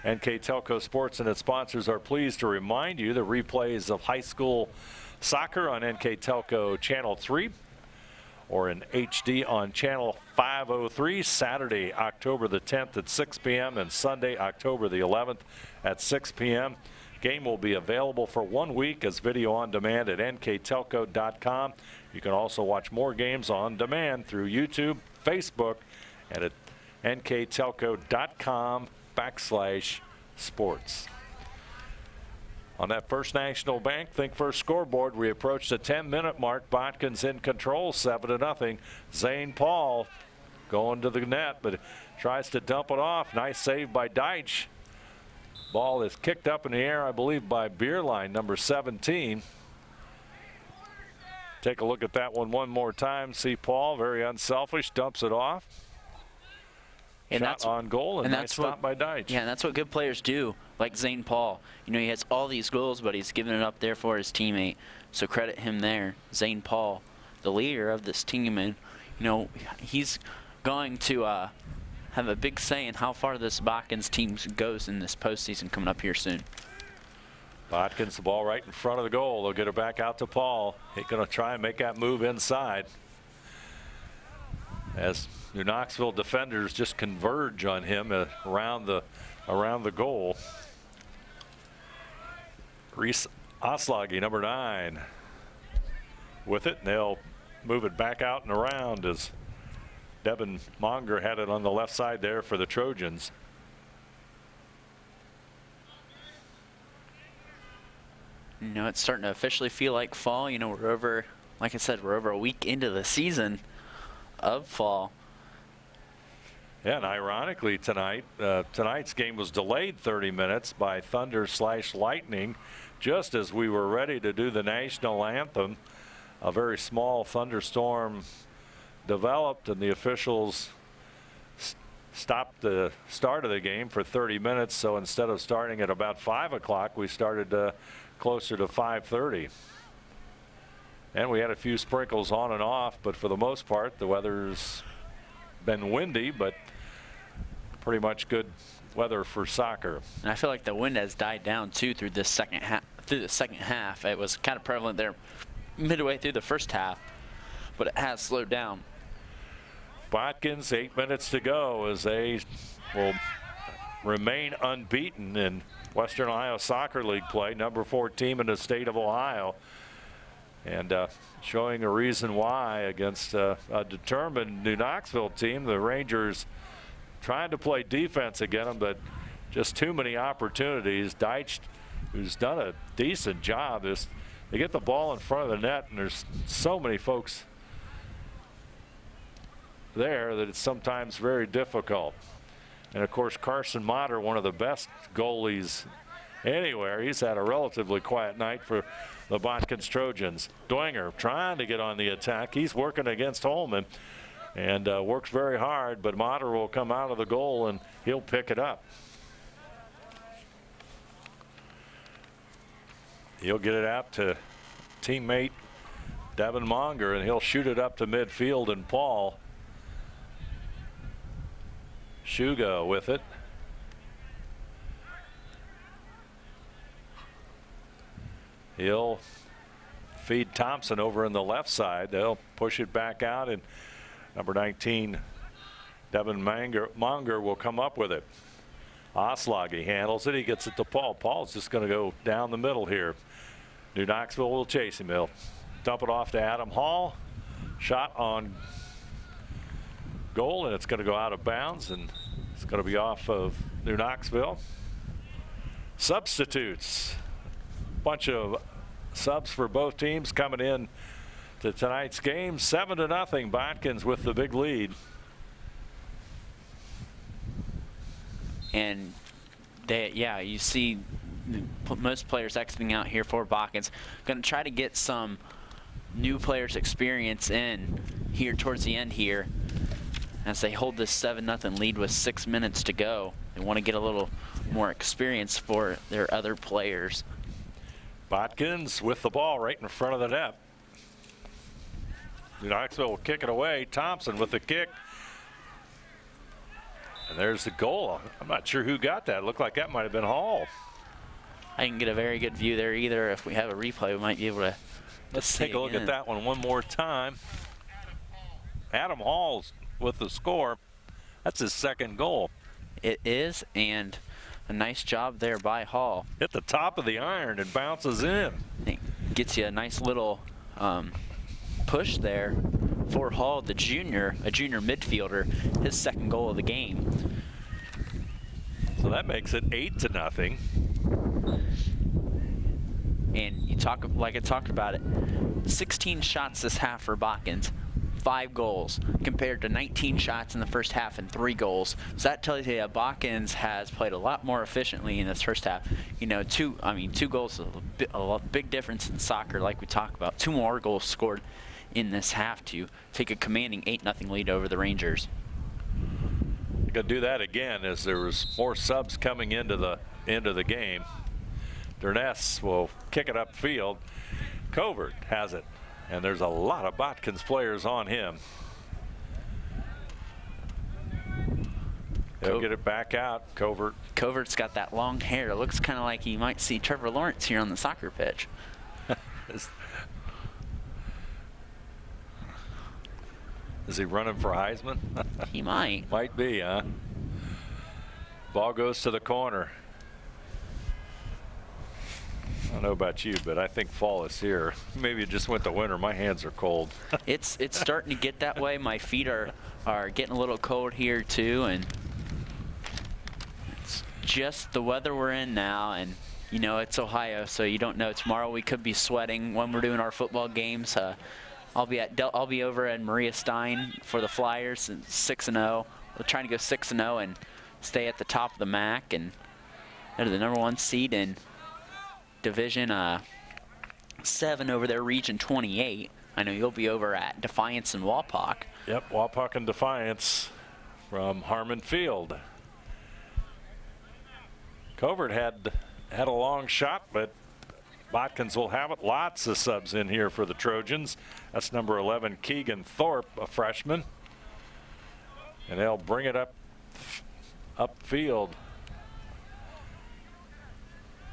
NKTelco Sports and its sponsors are pleased to remind you the replays of high school soccer on NKTelco Channel 3 or in HD on Channel 503, Saturday, October the 10th at 6 p.m. and Sunday, October the 11th at 6 p.m. Game will be available for 1 week as video on demand at nktelco.com. You can also watch more games on demand through YouTube, Facebook, and at nktelco.com/sports. On that First National Bank Think First scoreboard, we approach the 10-minute mark. Botkins in control, 7-0. Zane Paul going to the net, but tries to dump it off. Nice save by Deitch. Ball is kicked up in the air, I believe, by Beerline, number 17. Take a look at that one more time. See Paul, very unselfish, dumps it off. And shot on goal, and nice stop by Deitch. Yeah, and that's what good players do, like Zane Paul. You know, he has all these goals, but he's giving it up there for his teammate. So credit him there. Zane Paul, the leader of this team, and, you know, he's going to have a big say in how far this Botkins team goes in this postseason coming up here soon. Botkins, the ball right in front of the goal. They'll get it back out to Paul. He's going to try and make that move inside, as New Knoxville defenders just converge on him around the goal. Reese Oslagi, number 9, with it, and they'll move it back out and around as Devin Monger had it on the left side there for the Trojans. You know, it's starting to officially feel like fall. You know, we're over, like I said, we're over a week into the season of fall. Yeah, and ironically tonight's game was delayed 30 minutes by thunder/lightning just as we were ready to do the national anthem. A very small thunderstorm developed, and the officials stopped the start of the game for 30 minutes. So instead of starting at about 5 o'clock, we started closer to 5:30. And we had a few sprinkles on and off, but for the most part, the weather's been windy, but pretty much good weather for soccer. And I feel like the wind has died down too through the second half. It was kind of prevalent there midway through the first half, but it has slowed down. Botkins, 8 minutes to go as they will remain unbeaten in Western Ohio Soccer League play, number 4 team in the state of Ohio, and showing a reason why against a determined New Knoxville team. The Rangers trying to play defense against them, but just too many opportunities. Deitch, who's done a decent job, is they get the ball in front of the net, and there's so many folks there that it's sometimes very difficult. And of course, Carson Motter, one of the best goalies anywhere, he's had a relatively quiet night for the Botkins Trojans. Dwenger trying to get on the attack. He's working against Holman. and works very hard, but Motter will come out of the goal and he'll pick it up. He'll get it out to teammate Devin Monger, and he'll shoot it up to midfield, and Paul Shugo with it. He'll feed Thompson over in the left side. They'll push it back out, and number 19, Devin Monger will come up with it. Oslagi handles it. He gets it to Paul. Paul's just going to go down the middle here. New Knoxville will chase him. He'll dump it off to Adam Hall. Shot on goal, and it's going to go out of bounds, and it's going to be off of New Knoxville. Substitutes. Bunch of subs for both teams coming in to tonight's game. 7-0. Botkins with the big lead. And you see most players exiting out here for Botkins. Going to try to get some new players' experience in here towards the end here as they hold this 7-0 lead with 6 minutes to go. They want to get a little more experience for their other players. Botkins with the ball right in front of the net. New Knoxville will kick it away. Thompson with the kick. And there's the goal. I'm not sure who got that. It looked like that might have been Hall. I didn't get a very good view there either. If we have a replay, we might be able to Let's take a look at that one more time. Adam Hall's with the score. That's his second goal. It is, and a nice job there by Hall. Hit the top of the iron and bounces in. It gets you a nice little push there for Hall, a junior midfielder, his second goal of the game. So that makes it 8-0. And you talk, like I talked about it, 16 shots this half for Botkins, 5 goals, compared to 19 shots in the first half and 3 goals. So that tells you that Botkins has played a lot more efficiently in this first half. You know, 2 goals, a big difference in soccer, like we talked about. 2 more goals scored in this half to take a commanding 8-0 lead over the Rangers. You're going to do that again as there was more subs coming into the game. Durness will kick it upfield. Covert has it, and there's a lot of Botkins players on him. He'll get it back out. Covert's got that long hair. It looks kind of like you might see Trevor Lawrence here on the soccer pitch. Is he running for Heisman? He might. Might be, huh? Ball goes to the corner. I don't know about you, but I think fall is here. Maybe it just went to winter. My hands are cold. It's starting to get that way. My feet are getting a little cold here too, and it's just the weather we're in now. And you know, it's Ohio, so you don't know. Tomorrow we could be sweating when we're doing our football games. I'll be over at Maria Stein for the Flyers, 6-0. We're trying to go 6-0 and stay at the top of the MAC, and they're the #1 seed in Division 7 over there, Region 28. I know you'll be over at Defiance and Wapak. Yep, Wapak and Defiance from Harmon Field. Covert had a long shot, but Botkins will have it. Lots of subs in here for the Trojans. That's number 11, Keegan Thorpe, a freshman. And they'll bring it upfield.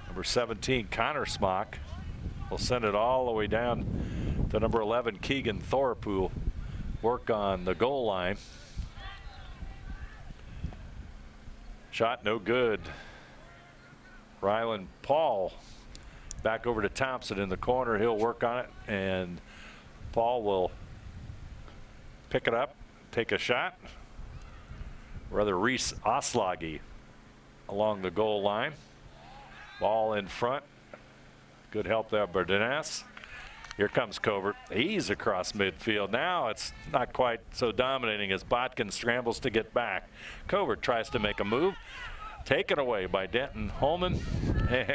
Number 17, Connor Smock, will send it all the way down to number 11, Keegan Thorpe, who will work on the goal line. Shot no good. Rylan Paul back over to Thompson in the corner. He'll work on it, and Paul will pick it up, take a shot. Rather Reese Oslagi along the goal line. Ball in front. Good help there by Durness. Here comes Covert. He's across midfield. Now it's not quite so dominating as Botkins scrambles to get back. Covert tries to make a move. Taken away by Denton Holman.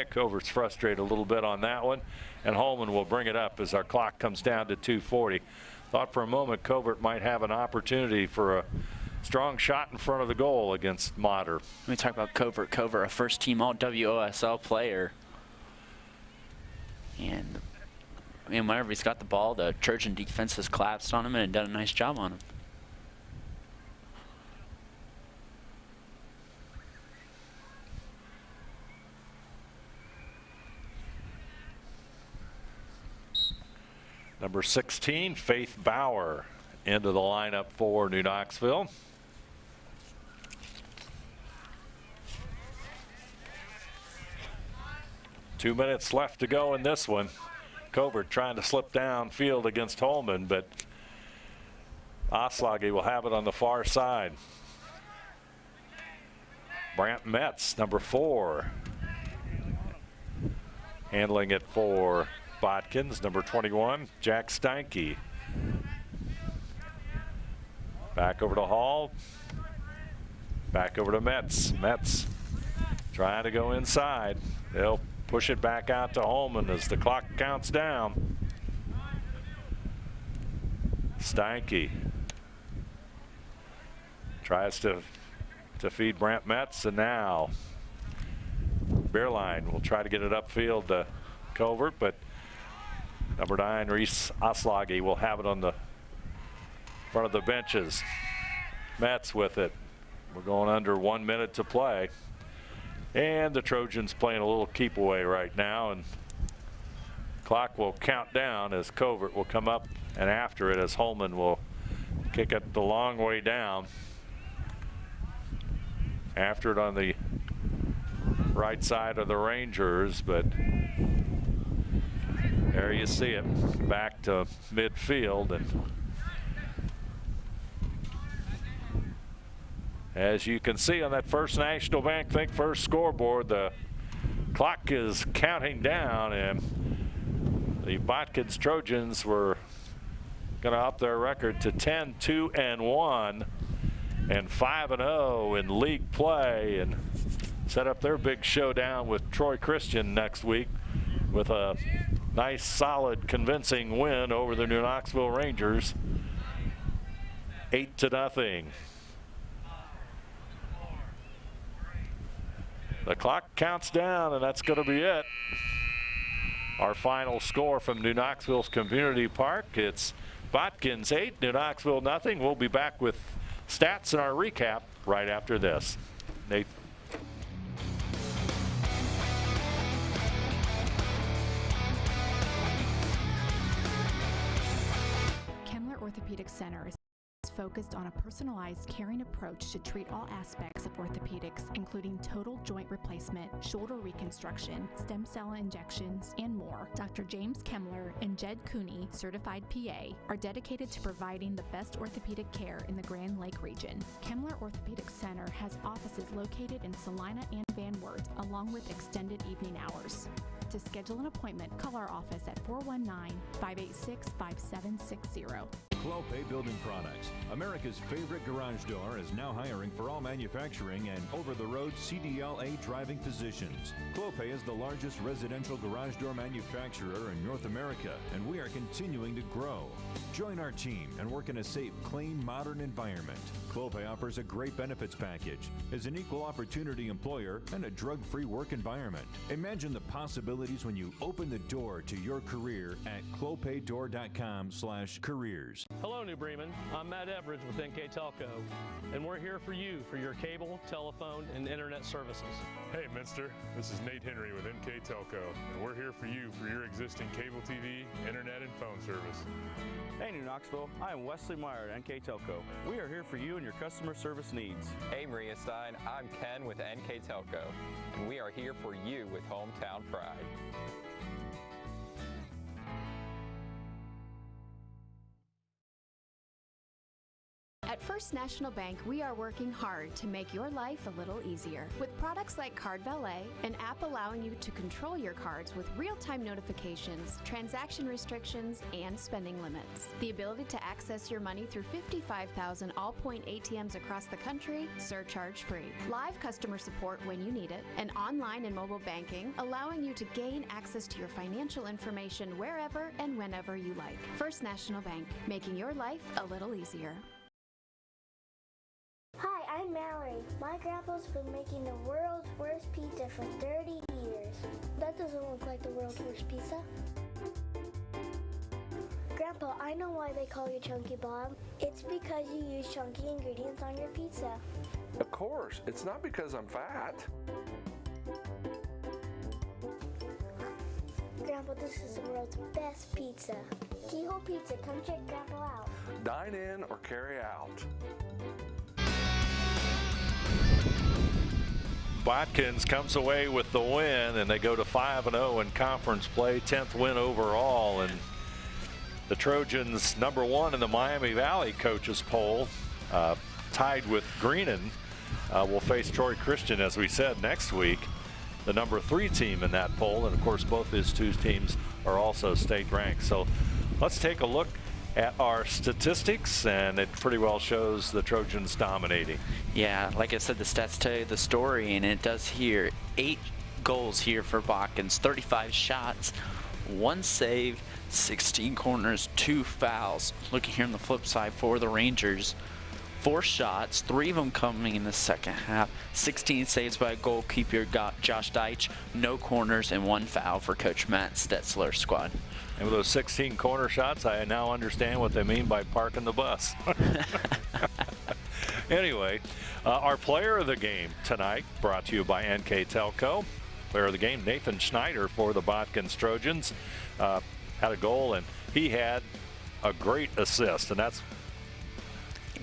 Covert's frustrated a little bit on that one. And Holman will bring it up as our clock comes down to 2:40. thought for a moment Covert might have an opportunity for a strong shot in front of the goal against Mater. Let me talk about Covert, a first-team All-WOSL player. And whenever he's got the ball, the Trojan defense has collapsed on him and done a nice job on him. Number 16, Faith Bauer, into the lineup for New Knoxville. Two minutes left to go in this one. Covert trying to slip downfield against Holman, but Oslagi will have it on the far side. Brant Metz, number 4, handling it for Botkins. Number 21, Jack Steinke. Back over to Hall. Back over to Metz. Metz trying to go inside. They'll push it back out to Holman as the clock counts down. Steinke tries to feed Brant Metz, and now Beerline will try to get it upfield to Covert, but number 9, Reese Oslagi, will have it on the front of the benches. Metz with it. We're going under 1 minute to play. And the Trojans playing a little keep away right now, and clock will count down as Covert will come up and after it as Holman will kick it the long way down. After it on the right side of the Rangers, but there you see it, back to midfield. And as you can see on that First National Bank Think First scoreboard, the clock is counting down, and the Botkins Trojans were going to up their record to 10-2-1 and 5-0 in league play, and set up their big showdown with Troy Christian next week with a nice, solid, convincing win over the New Knoxville Rangers, 8-0. The clock counts down, and that's going to be it. Our final score from New Knoxville's Community Park, it's Botkins 8, New Knoxville nothing. We'll be back with stats and our recap right after this. Nate. Orthopedic Center is focused on a personalized, caring approach to treat all aspects of orthopedics, including total joint replacement, shoulder reconstruction, stem cell injections, and more. Dr. James Kemmler and Jed Cooney, certified PA, are dedicated to providing the best orthopedic care in the Grand Lake region. Kemmler Orthopedic Center has offices located in Salina and Van Wert, along with extended evening hours. To schedule an appointment, call our office at 419-586-5760. Clopay Building Products, America's favorite garage door, is now hiring for all manufacturing and over-the-road CDLA driving positions. Clopay is the largest residential garage door manufacturer in North America, and we are continuing to grow. Join our team and work in a safe, clean, modern environment. Clopay offers a great benefits package, is an equal opportunity employer, and a drug-free work environment. Imagine the possibilities when you open the door to your career at clopaydoor.com/careers. Hello, New Bremen. I'm Matt Everidge with NKTelco, and we're here for you for your cable, telephone, and internet services. Hey, Minster. This is Nate Henry with NKTelco, and we're here for you for your existing cable TV, internet, and phone service. Hey, New Knoxville. I am Wesley Meyer at NKTelco. We are here for you and your customer service needs. Hey, Maria Stein. I'm Ken with NKTelco, and we are here for you with hometown pride. At First National Bank, we are working hard to make your life a little easier. With products like Card Valet, an app allowing you to control your cards with real-time notifications, transaction restrictions, and spending limits. The ability to access your money through 55,000 all-point ATMs across the country, surcharge-free. Live customer support when you need it, and online and mobile banking, allowing you to gain access to your financial information wherever and whenever you like. First National Bank, making your life a little easier. Hi, I'm Mallory. My grandpa's been making the world's worst pizza for 30 years. That doesn't look like the world's worst pizza. Grandpa, I know why they call you Chunky Bob. It's because you use chunky ingredients on your pizza. Of course, it's not because I'm fat. Grandpa, this is the world's best pizza. Keyhole Pizza, come check Grandpa out. Dine in or carry out. Botkins comes away with the win, and they go to 5-0 in conference play, 10th win overall. And the Trojans, #1 in the Miami Valley coaches poll, tied with Greenon, will face Troy Christian, as we said, next week, the #3 team in that poll. And of course, both these two teams are also state ranked. So let's take a look at our statistics, and it pretty well shows the Trojans dominating. Yeah, like I said, the stats tell you the story, and it does here. 8 goals here for Botkins, 35 shots, 1 save, 16 corners, 2 fouls. Looking here on the flip side for the Rangers, 4 shots, 3 of them coming in the second half, 16 saves by goalkeeper Josh Deitch, no corners, and 1 foul for Coach Matt Stetzler's squad. And with those 16 corner shots, I now understand what they mean by parking the bus. Anyway, our player of the game tonight, brought to you by NKTelco. Player of the game, Nathan Schneider for the Botkins Trojans, had a goal, and he had a great assist, and that's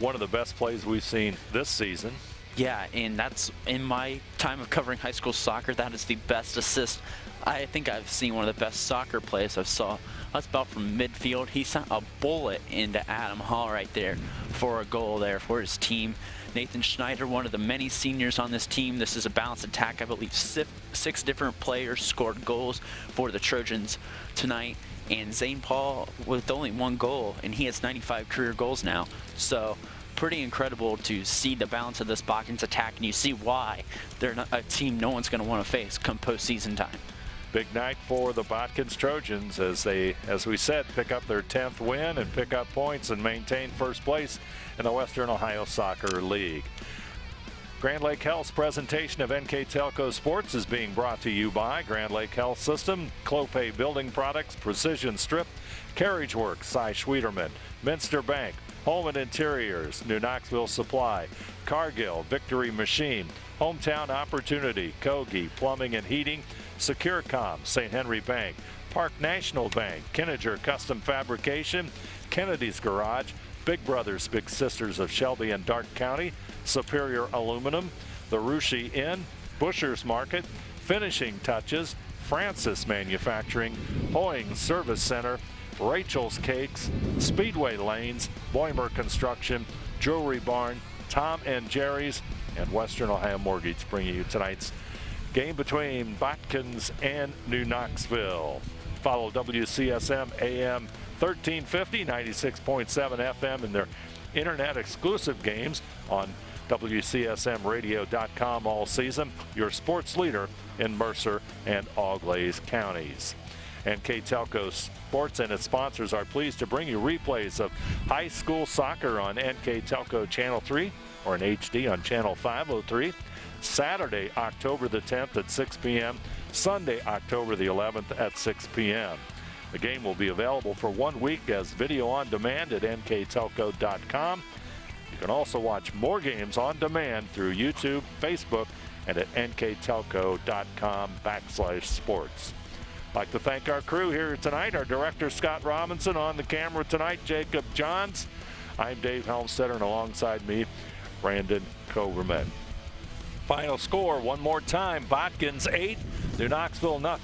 one of the best plays we've seen this season. Yeah, and that's, in my time of covering high school soccer, that is the best assist. I think I've seen one of the best soccer plays I've saw. That's about from midfield. He sent a bullet into Adam Hall right there for a goal there for his team. Nathan Schneider, one of the many seniors on this team. This is a balanced attack. I believe 6 different players scored goals for the Trojans tonight. And Zane Paul with only 1 goal, and he has 95 career goals now. So pretty incredible to see the balance of this Botkins attack, and you see why they're not a team no one's going to want to face come postseason time. Big night for the Botkins Trojans as they, as we said, pick up their 10th win and pick up points and maintain first place in the Western Ohio Soccer League. Grand Lake Health's presentation of NKTelco Sports is being brought to you by Grand Lake Health System, Clopay Building Products, Precision Strip, Carriage Works, Cy Schwieterman, Minster Bank, Home and Interiors, New Knoxville Supply, Cargill, Victory Machine, Hometown Opportunity, Kogi, Plumbing and Heating, Securcom, St. Henry Bank, Park National Bank, Kinninger Custom Fabrication, Kennedy's Garage, Big Brothers Big Sisters of Shelby and Darke County, Superior Aluminum, the Rushi Inn, Busher's Market, Finishing Touches, Francis Manufacturing, Hoying Service Center, Rachel's Cakes, Speedway Lanes, Boimer Construction, Jewelry Barn, Tom and Jerry's, and Western Ohio Mortgage bringing you tonight's game between Botkins and New Knoxville. Follow WCSM AM 1350, 96.7 FM in their internet exclusive games on WCSMradio.com all season, your sports leader in Mercer and Auglaize counties. NKTelco Sports and its sponsors are pleased to bring you replays of high school soccer on NKTelco Channel 3 or in HD on Channel 503. Saturday, October the 10th at 6 p.m., Sunday, October the 11th at 6 p.m. The game will be available for 1 week as video on demand at nktelco.com. You can also watch more games on demand through YouTube, Facebook, and at nktelco.com/sports. I'd like to thank our crew here tonight, our director, Scott Robinson, on the camera tonight, Jacob Johns. I'm Dave Helmstetter, and alongside me, Brandon Coverman. Final score one more time, Botkins 8, New Knoxville 0.